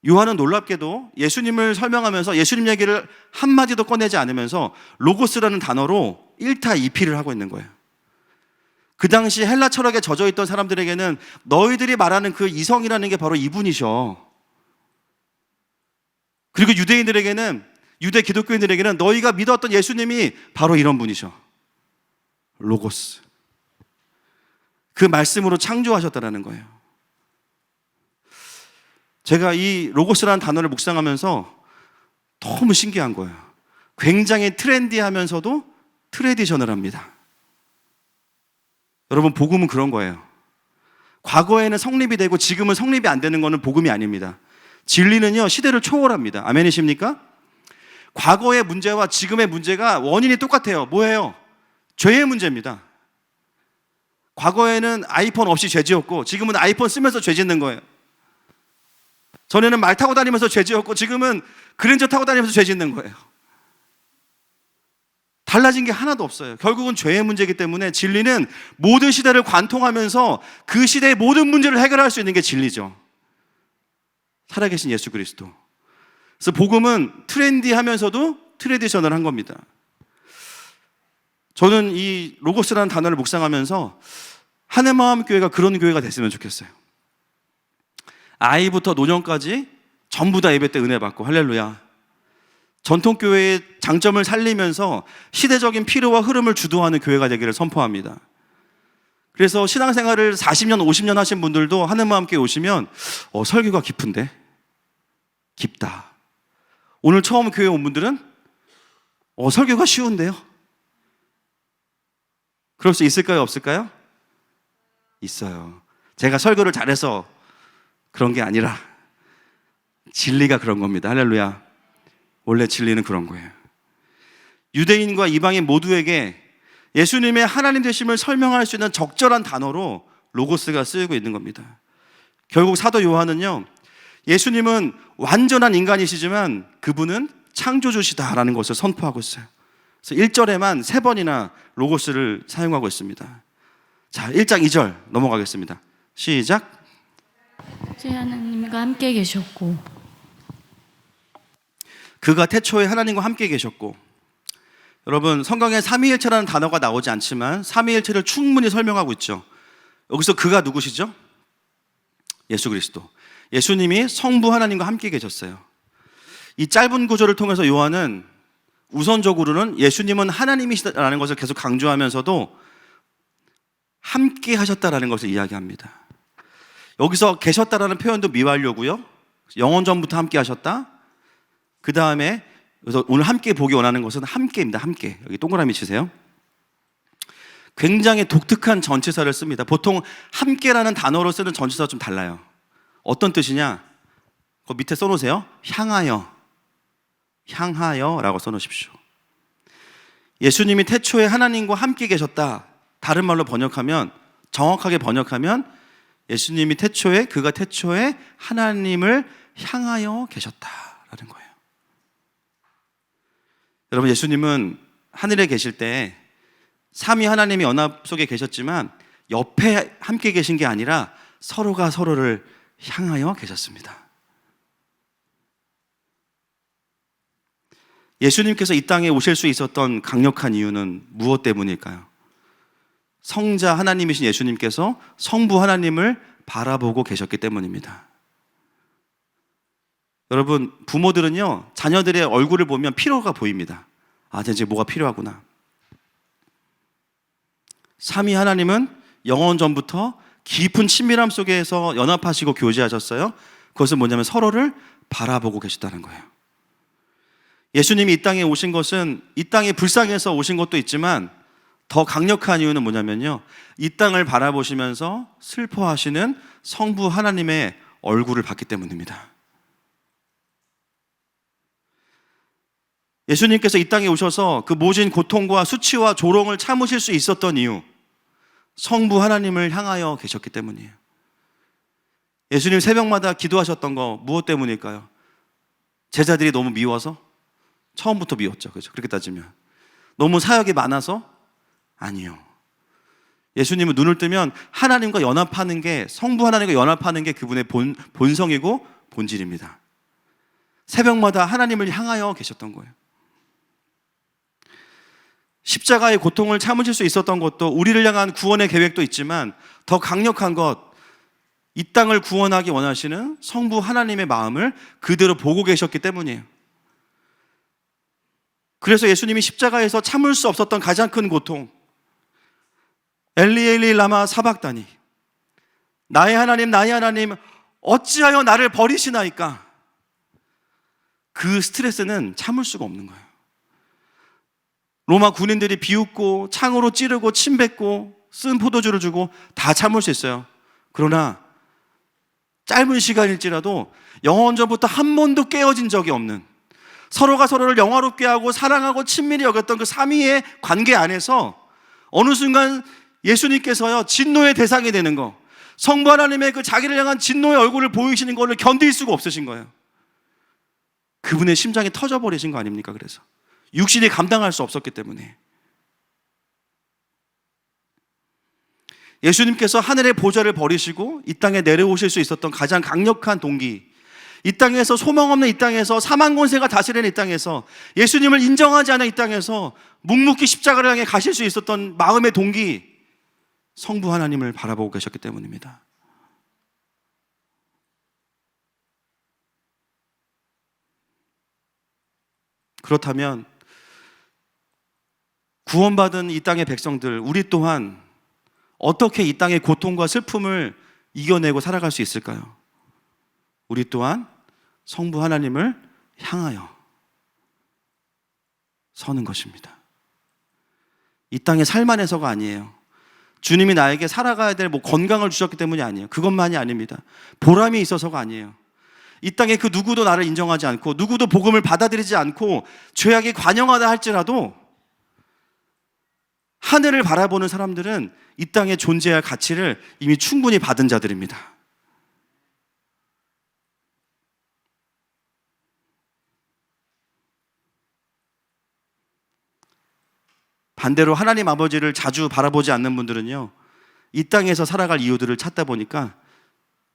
요한은 놀랍게도 예수님을 설명하면서 예수님 얘기를 한마디도 꺼내지 않으면서 로고스라는 단어로 1타 2피를 하고 있는 거예요. 그 당시 헬라 철학에 젖어있던 사람들에게는 너희들이 말하는 그 이성이라는 게 바로 이분이셔. 그리고 유대인들에게는, 유대 기독교인들에게는 너희가 믿었던 예수님이 바로 이런 분이셔. 로고스. 그 말씀으로 창조하셨다는 거예요. 제가 이 로고스라는 단어를 묵상하면서 너무 신기한 거예요. 굉장히 트렌디하면서도 트레디셔널합니다. 여러분, 복음은 그런 거예요. 과거에는 성립이 되고 지금은 성립이 안 되는 거는 복음이 아닙니다. 진리는요, 시대를 초월합니다. 아멘이십니까? 과거의 문제와 지금의 문제가 원인이 똑같아요. 뭐예요? 죄의 문제입니다. 과거에는 아이폰 없이 죄 지었고 지금은 아이폰 쓰면서 죄 짓는 거예요. 전에는 말 타고 다니면서 죄 지었고 지금은 그랜저 타고 다니면서 죄 짓는 거예요. 달라진 게 하나도 없어요. 결국은 죄의 문제이기 때문에 진리는 모든 시대를 관통하면서 그 시대의 모든 문제를 해결할 수 있는 게 진리죠. 살아계신 예수 그리스도. 그래서 복음은 트렌디하면서도 트레디셔널한 겁니다. 저는 이 로고스라는 단어를 묵상하면서 하늘마음교회가 그런 교회가 됐으면 좋겠어요. 아이부터 노년까지 전부 다 예배 때 은혜 받고, 할렐루야. 전통교회의 장점을 살리면서 시대적인 필요와 흐름을 주도하는 교회가 되기를 선포합니다. 그래서 신앙생활을 40년, 50년 하신 분들도 하늘마음교회 오시면 설교가 깊은데? 깊다. 오늘 처음 교회 온 분들은 설교가 쉬운데요? 그럴 수 있을까요? 없을까요? 있어요. 제가 설교를 잘해서 그런 게 아니라 진리가 그런 겁니다. 할렐루야. 원래 진리는 그런 거예요. 유대인과 이방인 모두에게 예수님의 하나님 되심을 설명할 수 있는 적절한 단어로 로고스가 쓰이고 있는 겁니다. 결국 사도 요한은요, 예수님은 완전한 인간이시지만 그분은 창조주시다라는 것을 선포하고 있어요. 그래서 1절에만 3번이나 로고스를 사용하고 있습니다. 자, 1장 2절 넘어가겠습니다. 시작. 제 하나님과 함께 계셨고 그가 태초에 하나님과 함께 계셨고. 여러분, 성경에 삼위일체라는 단어가 나오지 않지만 삼위일체를 충분히 설명하고 있죠. 여기서 그가 누구시죠? 예수 그리스도. 예수님이 성부 하나님과 함께 계셨어요. 이 짧은 구절을 통해서 요한은 우선적으로는 예수님은 하나님이시다라는 것을 계속 강조하면서도 함께 하셨다라는 것을 이야기합니다. 여기서 계셨다라는 표현도 미완료고요. 영원전부터 함께 하셨다. 그 다음에 그래서 오늘 함께 보기 원하는 것은 함께입니다. 함께. 여기 동그라미 치세요. 굉장히 독특한 전치사를 씁니다. 보통 함께라는 단어로 쓰는 전치사가 좀 달라요. 어떤 뜻이냐? 그 밑에 써놓으세요. 향하여. 향하여라고 써놓으십시오. 예수님이 태초에 하나님과 함께 계셨다. 다른 말로 번역하면, 정확하게 번역하면 예수님이 그가 태초에 하나님을 향하여 계셨다라는 거예요. 여러분, 예수님은 하늘에 계실 때 삼위 하나님이 연합 속에 계셨지만 옆에 함께 계신 게 아니라 서로가 서로를 향하여 계셨습니다. 예수님께서 이 땅에 오실 수 있었던 강력한 이유는 무엇 때문일까요? 성자 하나님이신 예수님께서 성부 하나님을 바라보고 계셨기 때문입니다. 여러분, 부모들은요, 자녀들의 얼굴을 보면 필요가 보입니다. 아, 쟤 뭐가 필요하구나. 삼위 하나님은 영원 전부터 깊은 친밀함 속에서 연합하시고 교제하셨어요. 그것은 뭐냐면 서로를 바라보고 계시다는 거예요. 예수님이 이 땅에 오신 것은 이 땅에 불쌍해서 오신 것도 있지만 더 강력한 이유는 뭐냐면요, 이 땅을 바라보시면서 슬퍼하시는 성부 하나님의 얼굴을 봤기 때문입니다. 예수님께서 이 땅에 오셔서 그 모진 고통과 수치와 조롱을 참으실 수 있었던 이유, 성부 하나님을 향하여 계셨기 때문이에요. 예수님 새벽마다 기도하셨던 거 무엇 때문일까요? 제자들이 너무 미워서? 처음부터 미웠죠. 그렇죠? 그렇게 따지면. 너무 사역이 많아서? 아니요. 예수님은 눈을 뜨면 하나님과 연합하는 게, 성부 하나님과 연합하는 게 그분의 본성이고 본질입니다. 새벽마다 하나님을 향하여 계셨던 거예요. 십자가의 고통을 참으실 수 있었던 것도 우리를 향한 구원의 계획도 있지만 더 강력한 것, 이 땅을 구원하기 원하시는 성부 하나님의 마음을 그대로 보고 계셨기 때문이에요. 그래서 예수님이 십자가에서 참을 수 없었던 가장 큰 고통, 엘리 엘리 라마 사박다니, 나의 하나님 어찌하여 나를 버리시나이까, 그 스트레스는 참을 수가 없는 거예요. 로마 군인들이 비웃고 창으로 찌르고 침 뱉고 쓴 포도주를 주고 다 참을 수 있어요. 그러나 짧은 시간일지라도 영원전부터 한 번도 깨어진 적이 없는, 서로가 서로를 영화롭게 하고 사랑하고 친밀히 여겼던 그 삼위의 관계 안에서 어느 순간 예수님께서요, 진노의 대상이 되는 거, 성부 하나님의 그 자기를 향한 진노의 얼굴을 보이시는 것을 견딜 수가 없으신 거예요. 그분의 심장이 터져버리신 거 아닙니까? 그래서 육신이 감당할 수 없었기 때문에. 예수님께서 하늘의 보좌를 버리시고 이 땅에 내려오실 수 있었던 가장 강력한 동기, 이 땅에서 소망 없는 이 땅에서 사망 권세가 다스리는 이 땅에서 예수님을 인정하지 않은 이 땅에서 묵묵히 십자가를 향해 가실 수 있었던 마음의 동기, 성부 하나님을 바라보고 계셨기 때문입니다. 그렇다면 구원받은 이 땅의 백성들, 우리 또한 어떻게 이 땅의 고통과 슬픔을 이겨내고 살아갈 수 있을까요? 우리 또한 성부 하나님을 향하여 서는 것입니다. 이 땅의 삶 안에서가 아니에요. 주님이 나에게 살아가야 될 건강을 주셨기 때문이 아니에요. 그것만이 아닙니다. 보람이 있어서가 아니에요. 이 땅에 그 누구도 나를 인정하지 않고 누구도 복음을 받아들이지 않고 죄악이 관영하다 할지라도 하늘을 바라보는 사람들은 이 땅에 존재할 가치를 이미 충분히 받은 자들입니다. 반대로 하나님 아버지를 자주 바라보지 않는 분들은요, 이 땅에서 살아갈 이유들을 찾다 보니까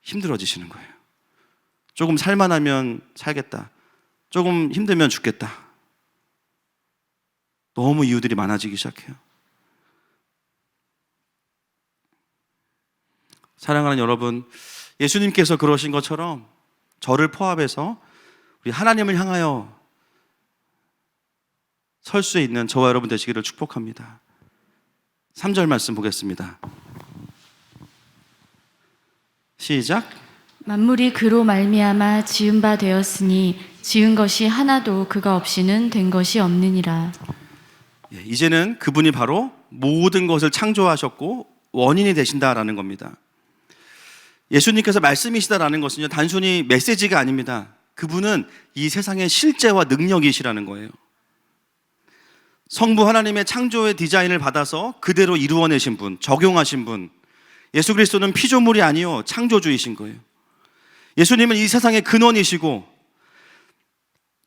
힘들어지시는 거예요. 조금 살만하면 살겠다, 조금 힘들면 죽겠다, 너무 이유들이 많아지기 시작해요. 사랑하는 여러분, 예수님께서 그러신 것처럼 저를 포함해서 우리 하나님을 향하여 설 수 있는 저와 여러분 되시기를 축복합니다. 3절 말씀 보겠습니다. 시작. 만물이 그로 말미암아 지은 바 되었으니 지은 것이 하나도 그가 없이는 된 것이 없느니라. 예, 이제는 그분이 바로 모든 것을 창조하셨고 원인이 되신다라는 겁니다. 예수님께서 말씀이시다라는 것은요, 단순히 메시지가 아닙니다. 그분은 이 세상의 실제와 능력이시라는 거예요. 성부 하나님의 창조의 디자인을 받아서 그대로 이루어내신 분, 적용하신 분. 예수 그리스도는 피조물이 아니요 창조주이신 거예요. 예수님은 이 세상의 근원이시고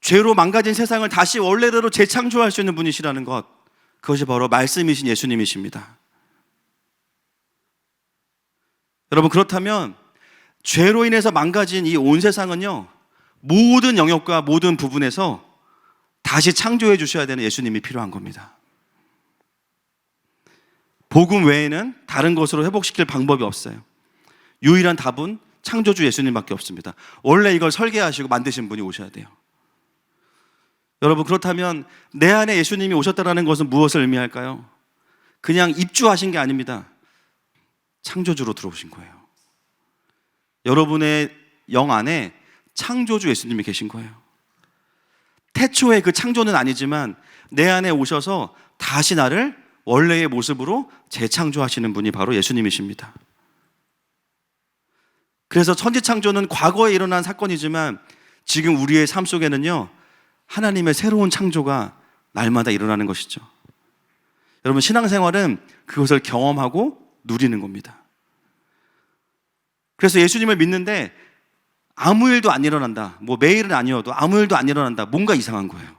죄로 망가진 세상을 다시 원래대로 재창조할 수 있는 분이시라는 것, 그것이 바로 말씀이신 예수님이십니다. 여러분, 그렇다면 죄로 인해서 망가진 이 온 세상은요, 모든 영역과 모든 부분에서 다시 창조해 주셔야 되는 예수님이 필요한 겁니다. 복음 외에는 다른 것으로 회복시킬 방법이 없어요. 유일한 답은 창조주 예수님밖에 없습니다. 원래 이걸 설계하시고 만드신 분이 오셔야 돼요. 여러분, 그렇다면 내 안에 예수님이 오셨다는 것은 무엇을 의미할까요? 그냥 입주하신 게 아닙니다. 창조주로 들어오신 거예요. 여러분의 영 안에 창조주 예수님이 계신 거예요. 태초의 그 창조는 아니지만 내 안에 오셔서 다시 나를 원래의 모습으로 재창조하시는 분이 바로 예수님이십니다. 그래서 천지창조는 과거에 일어난 사건이지만 지금 우리의 삶 속에는요, 하나님의 새로운 창조가 날마다 일어나는 것이죠. 여러분, 신앙생활은 그것을 경험하고 누리는 겁니다. 그래서 예수님을 믿는데 아무 일도 안 일어난다, 뭐 매일은 아니어도 아무 일도 안 일어난다, 뭔가 이상한 거예요.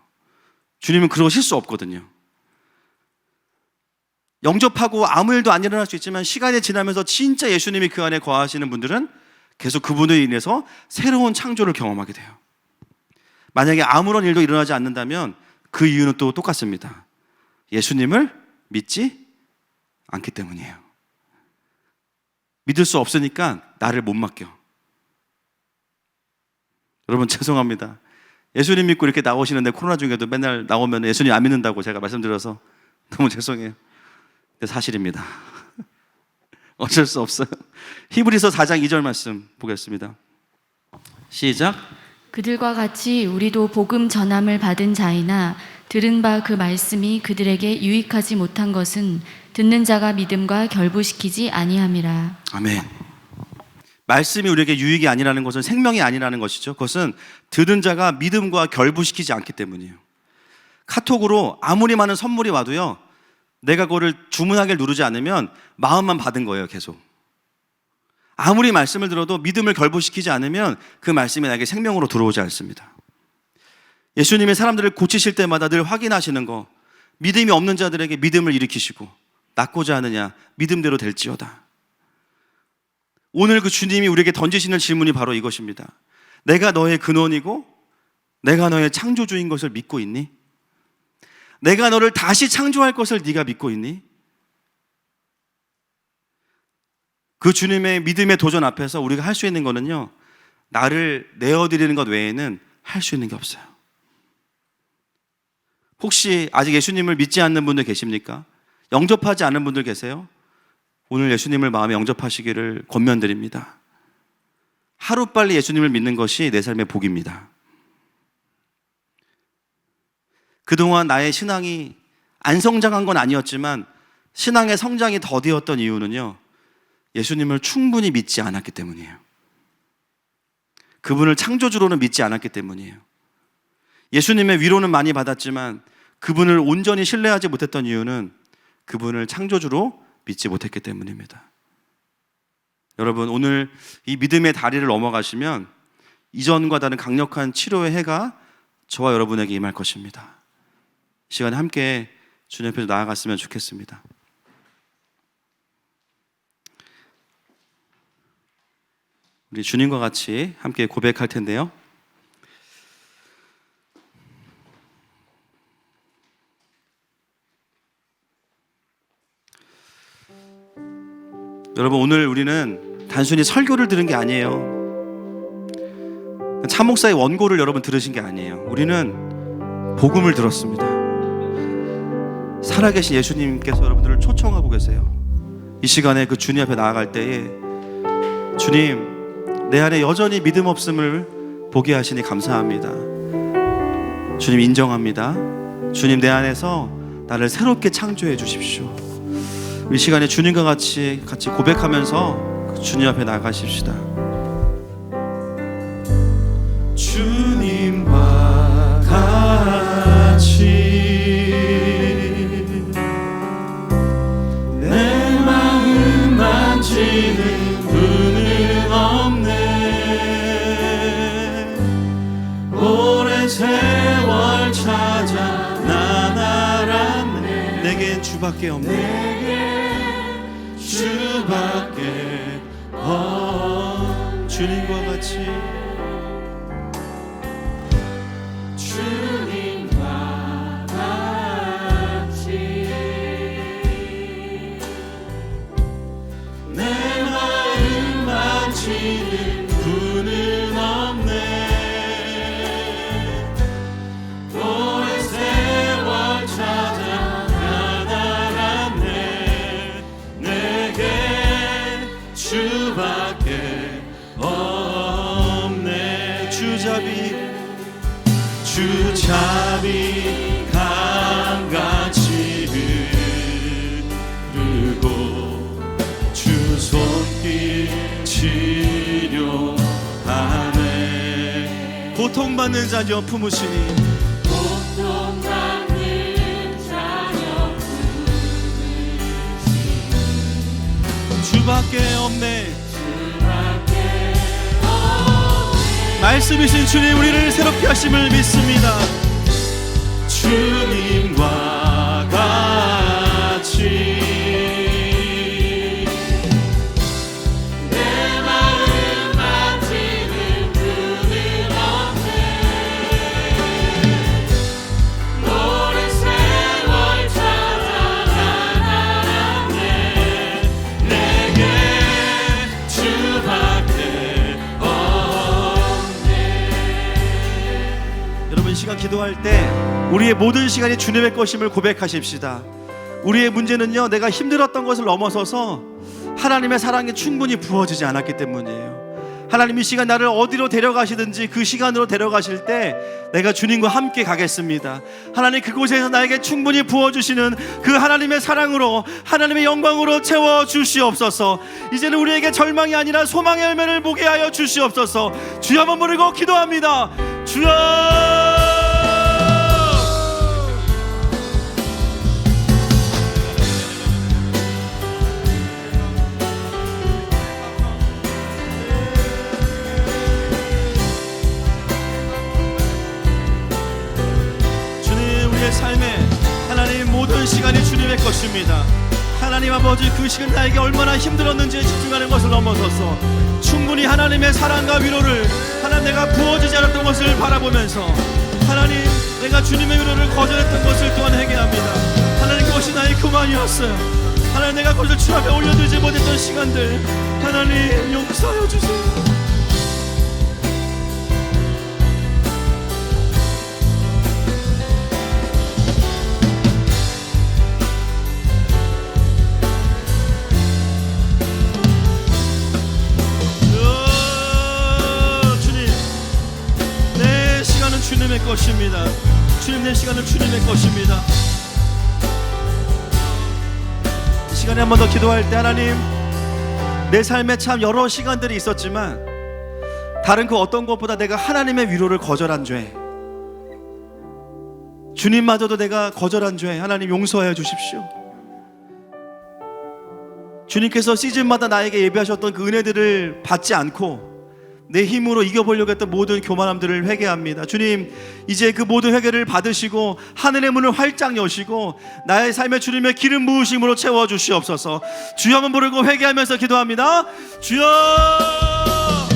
주님은 그러실 수 없거든요. 영접하고 아무 일도 안 일어날 수 있지만 시간이 지나면서 진짜 예수님이 그 안에 거하시는 분들은 계속 그분으로 인해서 새로운 창조를 경험하게 돼요. 만약에 아무런 일도 일어나지 않는다면 그 이유는 또 똑같습니다. 예수님을 믿지 않기 때문이에요. 믿을 수 없으니까 나를 못 맡겨. 여러분, 죄송합니다. 예수님 믿고 이렇게 나오시는데 코로나 중에도 맨날 나오면 예수님 안 믿는다고 제가 말씀드려서 너무 죄송해요. 근데 사실입니다. 어쩔 수 없어요. 히브리서 4장 2절 말씀 보겠습니다. 시작. 그들과 같이 우리도 복음 전함을 받은 자이나 들은 바 그 말씀이 그들에게 유익하지 못한 것은 듣는 자가 믿음과 결부시키지 아니함이라. 아멘. 말씀이 우리에게 유익이 아니라는 것은 생명이 아니라는 것이죠. 그것은 듣는 자가 믿음과 결부시키지 않기 때문이에요. 카톡으로 아무리 많은 선물이 와도요, 내가 그거를 주문하기를 누르지 않으면 마음만 받은 거예요, 계속. 아무리 말씀을 들어도 믿음을 결부시키지 않으면 그 말씀이 나에게 생명으로 들어오지 않습니다. 예수님이 사람들을 고치실 때마다 늘 확인하시는 거, 믿음이 없는 자들에게 믿음을 일으키시고 낫고자 하느냐, 믿음대로 될지어다. 오늘 그 주님이 우리에게 던지시는 질문이 바로 이것입니다. 내가 너의 근원이고 내가 너의 창조주인 것을 믿고 있니? 내가 너를 다시 창조할 것을 네가 믿고 있니? 그 주님의 믿음의 도전 앞에서 우리가 할 수 있는 거는요, 나를 내어드리는 것 외에는 할 수 있는 게 없어요. 혹시 아직 예수님을 믿지 않는 분들 계십니까? 영접하지 않은 분들 계세요? 오늘 예수님을 마음에 영접하시기를 권면드립니다. 하루빨리 예수님을 믿는 것이 내 삶의 복입니다. 그동안 나의 신앙이 안 성장한 건 아니었지만 신앙의 성장이 더디었던 이유는요, 예수님을 충분히 믿지 않았기 때문이에요. 그분을 창조주로는 믿지 않았기 때문이에요. 예수님의 위로는 많이 받았지만 그분을 온전히 신뢰하지 못했던 이유는 그분을 창조주로 믿지 못했기 때문입니다. 여러분, 오늘 이 믿음의 다리를 넘어가시면 이전과 다른 강력한 치료의 해가 저와 여러분에게 임할 것입니다. 이 시간에 함께 주님 앞에 나아갔으면 좋겠습니다. 우리 주님과 같이 함께 고백할 텐데요. 여러분, 오늘 우리는 단순히 설교를 들은 게 아니에요. 참목사의 원고를 여러분 들으신 게 아니에요. 우리는 복음을 들었습니다. 살아계신 예수님께서 여러분들을 초청하고 계세요. 이 시간에 그 주님 앞에 나아갈 때에 주님, 내 안에 여전히 믿음 없음을 보게 하시니 감사합니다. 주님 인정합니다. 주님, 내 안에서 나를 새롭게 창조해 주십시오. 이 시간에 주님과 같이 고백하면서 그 주님 앞에 나아가십시다. 주님과 같이 내 마음 만지는 분은 없네. 오랜 세월 찾아 난 알았네. 내겐 주밖에 없네. 내겐 주밖에 없네. 주님과 같이 분은 없네. 오랜 세월 찾아 난 알았네. 내겐 주밖에 없네. 주잡이 강같이 흐르고 주 손길 치료하네. 고통받는 자녀 품으시니 주밖에 없네. 말씀이신 주님, 우리를 새롭게 하심을 믿습니다. 주님과 같이 기도할 때 우리의 모든 시간이 주님의 것임을 고백하십시다. 우리의 문제는요, 내가 힘들었던 것을 넘어서서 하나님의 사랑이 충분히 부어지지 않았기 때문이에요. 하나님 이 시간 나를 어디로 데려가시든지 그 시간으로 데려가실 때 내가 주님과 함께 가겠습니다. 하나님 그곳에서 나에게 충분히 부어주시는 그 하나님의 사랑으로, 하나님의 영광으로 채워주시옵소서. 이제는 우리에게 절망이 아니라 소망의 열매를 보게 하여 주시옵소서. 주여 한번 부르고 기도합니다. 주여! 삶에 하나님 모든 시간이 주님의 것입니다. 하나님 아버지, 그 시간 나에게 얼마나 힘들었는지에 집중하는 것을 넘어서서 충분히 하나님의 사랑과 위로를 하나님 내가 부어지지 않았던 것을 바라보면서 하나님 내가 주님의 위로를 거절했던 것을 또한 회개합니다. 하나님 그것이 나의 교만이었어요. 하나님 내가 그것을 주 앞에 올려드리지 못했던 시간들 하나님 용서하여 주세요. 주님의 것입니다. 주님, 내 시간은 주님의 것입니다. 이 시간에 한 번 더 기도할 때 하나님, 내 삶에 참 여러 시간들이 있었지만 다른 그 어떤 것보다 내가 하나님의 위로를 거절한 죄, 주님마저도 내가 거절한 죄 하나님 용서하여 주십시오. 주님께서 시즌마다 나에게 예비하셨던 그 은혜들을 받지 않고 내 힘으로 이겨보려고 했던 모든 교만함들을 회개합니다. 주님, 이제 그 모든 회개를 받으시고 하늘의 문을 활짝 여시고 나의 삶에 주님의 기름 부으심으로 채워주시옵소서. 주여 한번 부르고 회개하면서 기도합니다. 주여!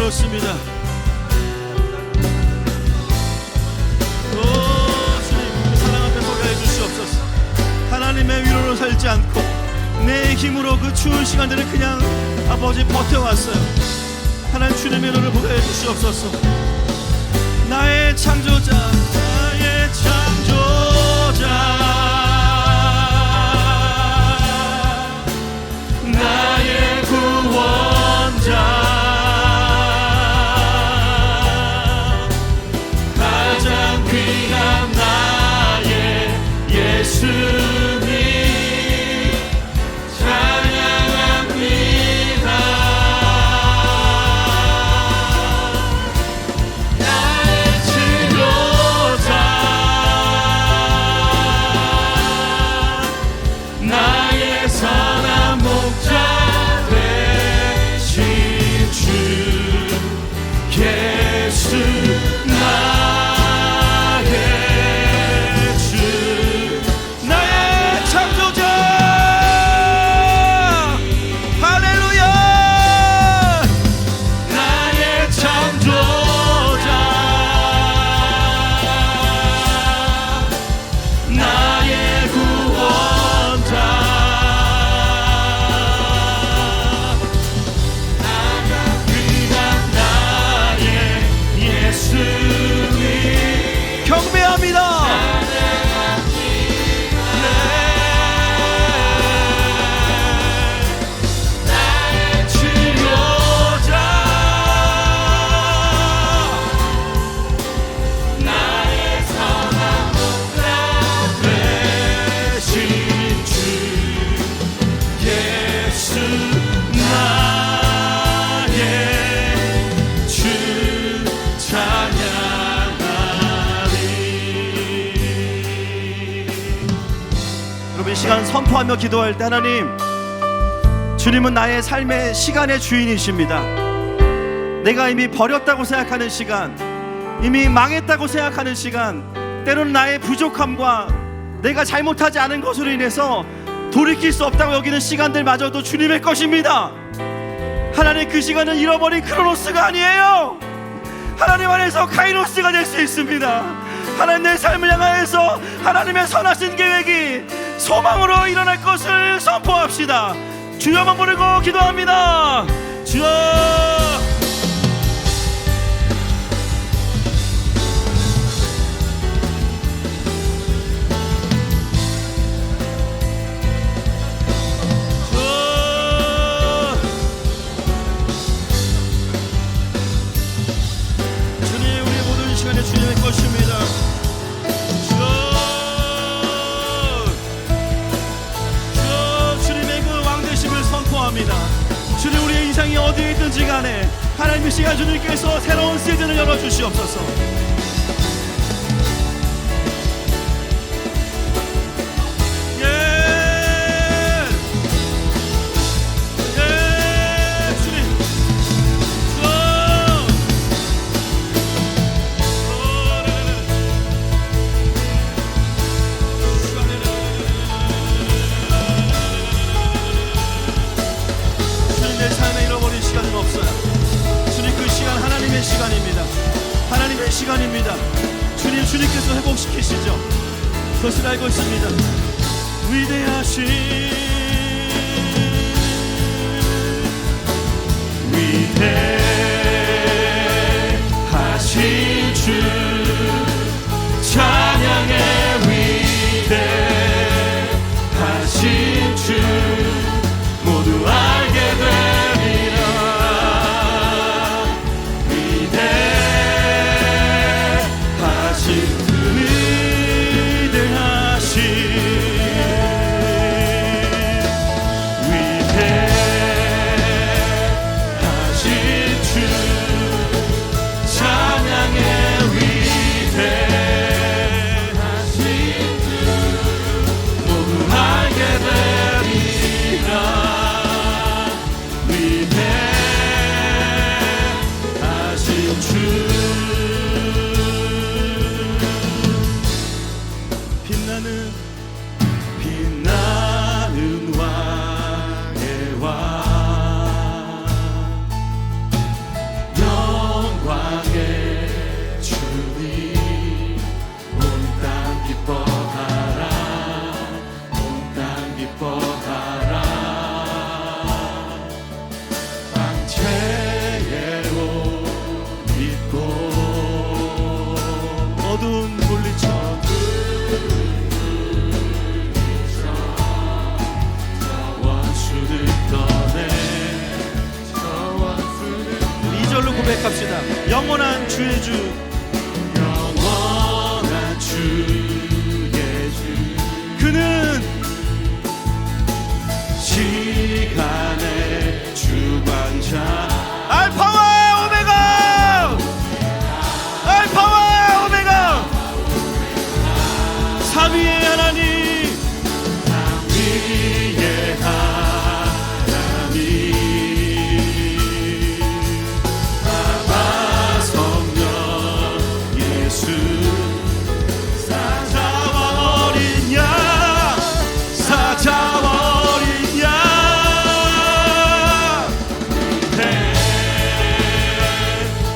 좋습니다. 주님 사랑 앞에 서게 해주시옵소서. 하나님의 위로로 살지 않고 내 힘으로 그 추운 시간들을 그냥 아버지 버텨왔어요. 하나님 주님의 눈을 보게 해주시옵소서. 나의 창조자, 나의 창조자, 나의 구원자, 가장 귀한 나의 예수님 찬양합니다. 나의 치료자, 나의 선한 목자 되신 주 예수, 나의 주, 나의 창조자. 할렐루야. 나의 창조자, 나의 구원자, 나가 귀한 나의 예수님 경배합니다. 나의 치료자, 나의 선한 목자 되신 주 예수, 나의 주 찬양하리. 여러분 이 시간 선포하며 기도할 때 하나님, 주님은 나의 삶의 시간의 주인이십니다. 내가 이미 버렸다고 생각하는 시간, 이미 망했다고 생각하는 시간, 때로는 나의 부족함과 내가 잘못하지 않은 것으로 인해서 돌이킬 수 없다고 여기는 시간들마저도 주님의 것입니다. 하나님, 그 시간은 잃어버린 크로노스가 아니에요. 하나님 안에서 카이로스가 될 수 있습니다. 하나님, 내 삶을 향하여서 하나님의 선하신 계획이 소망으로 일어날 것을 선포합시다. 주여만 부르고 기도합니다. 주여. 주님, 우리 모든 시간에 주님의 것입니다. 주님의 그 왕되심을 선포합니다. 주님, 우리의 인생이 어디에 있든지 간에 하나님의 시간 주님께서 새로운 시즌을 열어주시옵소서. 하나님의 시간입니다. 주님께서 회복시키시죠. 그것을 알고 있습니다. 위대하신 주 찬양의 위대하신 주 모두 알게 되리라. 위대하신 고백합시다. 영원한 주의 주, 영원한 주의 주. 그는 시간의 주관자, 알파와 오메가, 알파와 오메가, 삼위의 하나님, 삼위의 하나님, 아바 성령 예수, 사자와 어린 양, 사자와 어린 양,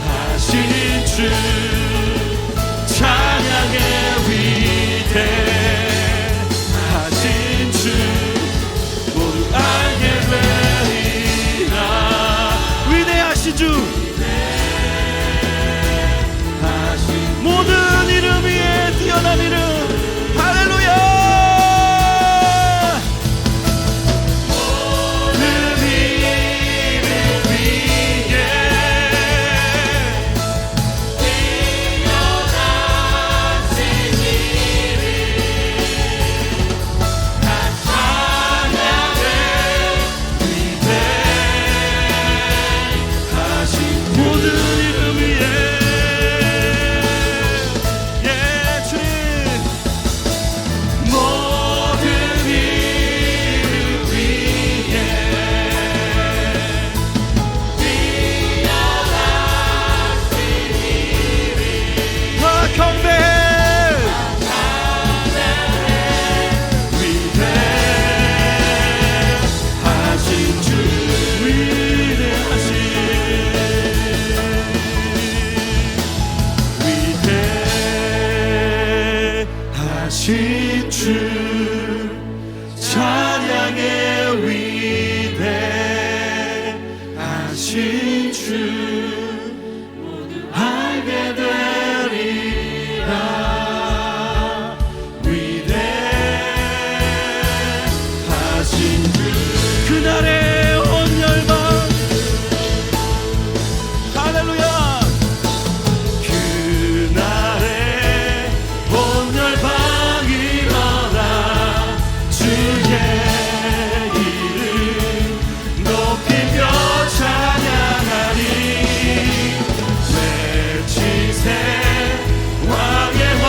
대하신 주, 찬양의 위대하신 주, 모두 알게 되리라. 위대하신 주, 모든 이름 위에 뛰어난 이름, 할렐루야. 모든 이름 위에 뛰어나신 이름, 다 찬양의 위대하신 모든 이름 위에, 예 주님, 모든 이름 위에 뛰어나신 이름, 다 경배해. 위대하신 주, 위대하신 주, 찬양의 위대하신 주, 모두 알게 되리라. 위대하신 주, 그날의 온 열방, 할렐루야. 그날에 온 열방 일어나 주의 이름 높이며 찬양하리. 외치세 왕의 왕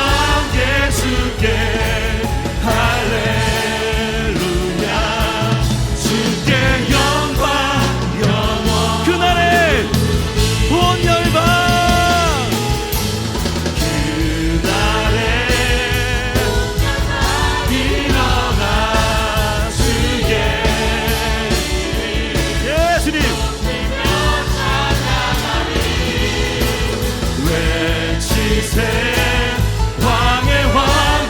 예수께 할렐루야. 주께 영광 영원. 그날에 온 열방, 그날에 일어나 주의 예수님 외치세 왕의 왕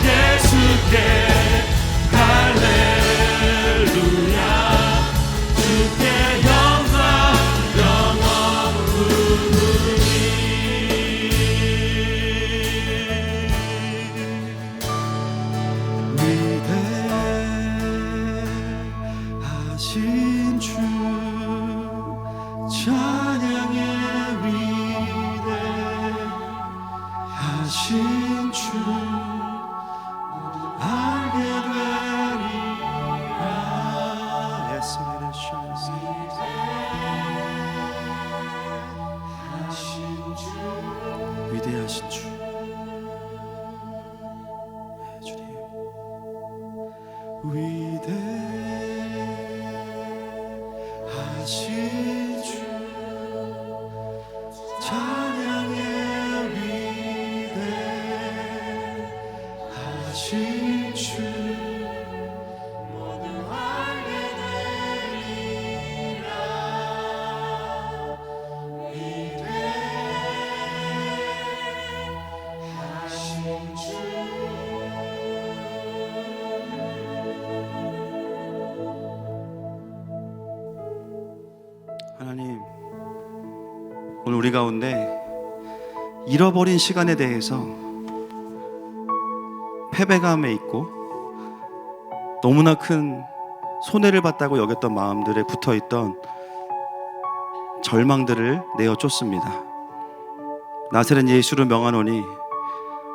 예수께 할렐루야. 주께 영광 영원 부르니. 위대하신 주, 찬양의 위대하신 주, 모두 알게 되리라. Yes, 위대하신 주, 네, 주님. 위대하신 주, 찬양의 위대하신 주, 모두 알게 되리라. 위대하신 주, 하나님, 오늘 우리 가운데 잃어버린 시간에 대해서 패배감에 있고 너무나 큰 손해를 봤다고 여겼던 마음들에 붙어있던 절망들을 내어 쫓습니다. 나사렛 예수를 명하노니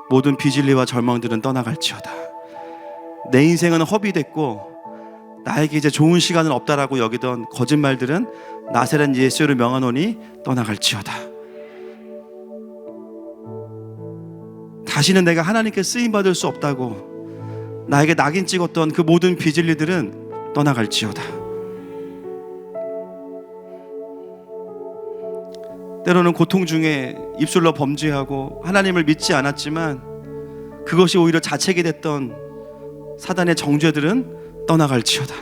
모든 비진리와 절망들은 떠나갈지어다. 내 인생은 허비됐고 나에게 이제 좋은 시간은 없다라고 여기던 거짓말들은 나사렛 예수를 명하노니 떠나갈지어다. 다시는 내가 하나님께 쓰임받을 수 없다고 나에게 낙인 찍었던 그 모든 비진리들은 떠나갈지어다. 때로는 고통 중에 입술로 범죄하고 하나님을 믿지 않았지만 그것이 오히려 자책이 됐던 사단의 정죄들은 떠나갈지어다.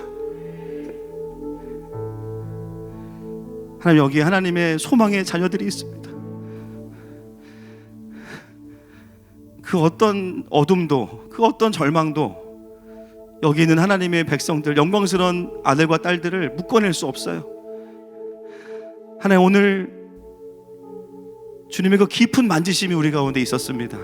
하나님, 여기에 하나님의 소망의 자녀들이 있습니다. 그 어떤 어둠도, 그 어떤 절망도 여기 있는 하나님의 백성들, 영광스러운 아들과 딸들을 묶어낼 수 없어요. 하나님, 오늘 주님의 그 깊은 만지심이 우리 가운데 있었습니다.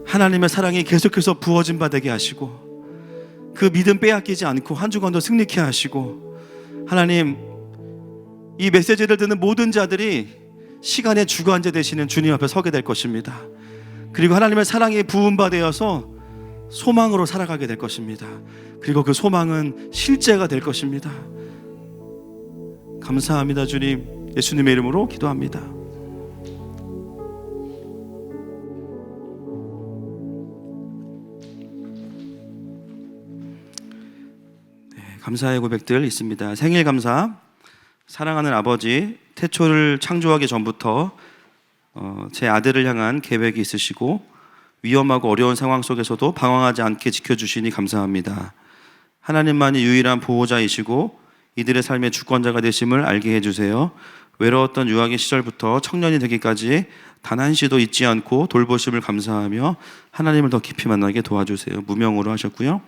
하나님의 사랑이 계속해서 부어진 바 되게 하시고 그 믿음 빼앗기지 않고 한 주간도 승리케 하시고, 하나님, 이 메시지를 듣는 모든 자들이 시간의 주관자 되시는 주님 앞에 서게 될 것입니다. 그리고 하나님의 사랑이 부은 바 되어서 소망으로 살아가게 될 것입니다. 그리고 그 소망은 실제가 될 것입니다. 감사합니다, 주님. 예수님의 이름으로 기도합니다. 감사의 고백들 있습니다. 생일 감사. 사랑하는 아버지, 태초를 창조하기 전부터 제 아들을 향한 계획이 있으시고 위험하고 어려운 상황 속에서도 방황하지 않게 지켜주시니 감사합니다. 하나님만이 유일한 보호자이시고 이들의 삶의 주권자가 되심을 알게 해주세요. 외로웠던 유아기 시절부터 청년이 되기까지 단 한 시도 잊지 않고 돌보심을 감사하며 하나님을 더 깊이 만나게 도와주세요. 무명으로 하셨고요.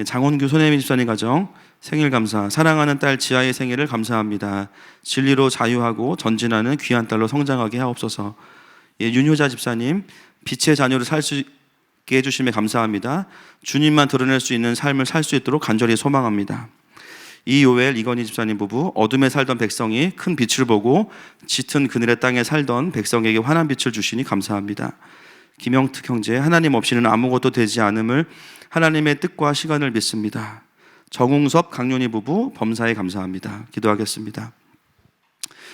장원규 손혜민 집사님 가정 생일 감사. 사랑하는 딸 지아의 생일을 감사합니다. 진리로 자유하고 전진하는 귀한 딸로 성장하게 하옵소서. 윤효자 집사님, 빛의 자녀로 살 수 있게 해주심에 감사합니다. 주님만 드러낼 수 있는 삶을 살 수 있도록 간절히 소망합니다. 이요엘, 이건희 집사님 부부, 어둠에 살던 백성이 큰 빛을 보고 짙은 그늘의 땅에 살던 백성에게 환한 빛을 주시니 감사합니다. 김영특 형제, 하나님 없이는 아무것도 되지 않음을 하나님의 뜻과 시간을 믿습니다. 정웅섭, 강윤희 부부, 범사에 감사합니다. 기도하겠습니다.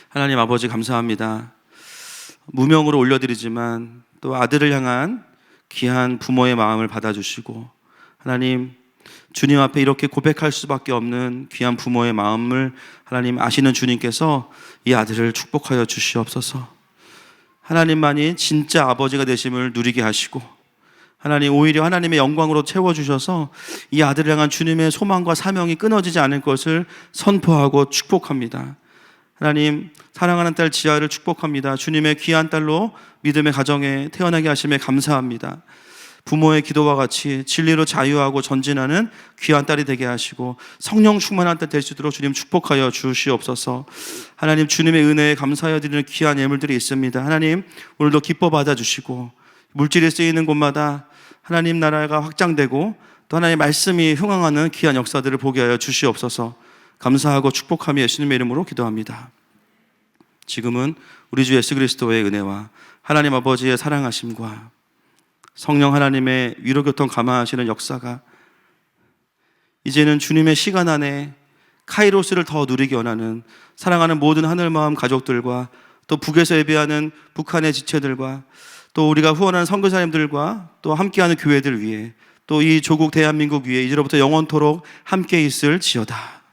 하나님 아버지, 감사합니다. 무명으로 올려드리지만 또 아들을 향한 귀한 부모의 마음을 받아주시고, 하나님, 주님 앞에 이렇게 고백할 수밖에 없는 귀한 부모의 마음을 하나님 아시는 주님께서 이 아들을 축복하여 주시옵소서. 하나님만이 진짜 아버지가 되심을 누리게 하시고, 하나님, 오히려 하나님의 영광으로 채워주셔서 이 아들을 향한 주님의 소망과 사명이 끊어지지 않을 것을 선포하고 축복합니다. 하나님, 사랑하는 딸 지아를 축복합니다. 주님의 귀한 딸로 믿음의 가정에 태어나게 하심에 감사합니다. 부모의 기도와 같이 진리로 자유하고 전진하는 귀한 딸이 되게 하시고 성령 충만한 딸 될 수 있도록 주님 축복하여 주시옵소서. 하나님, 주님의 은혜에 감사하여 드리는 귀한 예물들이 있습니다. 하나님, 오늘도 기뻐 받아주시고 물질이 쓰이는 곳마다 하나님 나라가 확장되고 또 하나님의 말씀이 흥황하는 귀한 역사들을 보게 하여 주시옵소서. 감사하고 축복하며 예수님의 이름으로 기도합니다. 지금은 우리 주 예수 그리스도의 은혜와 하나님 아버지의 사랑하심과 성령 하나님의 위로교통 감화하시는 역사가 이제는 주님의 시간 안에 카이로스를 더 누리기 원하는 사랑하는 모든 하늘마음 가족들과 또 북에서 예배하는 북한의 지체들과 또 우리가 후원하는 선교사님들과 또 함께하는 교회들 위해 또 이 조국 대한민국 위에 이제로부터 영원토록 함께 있을지어다.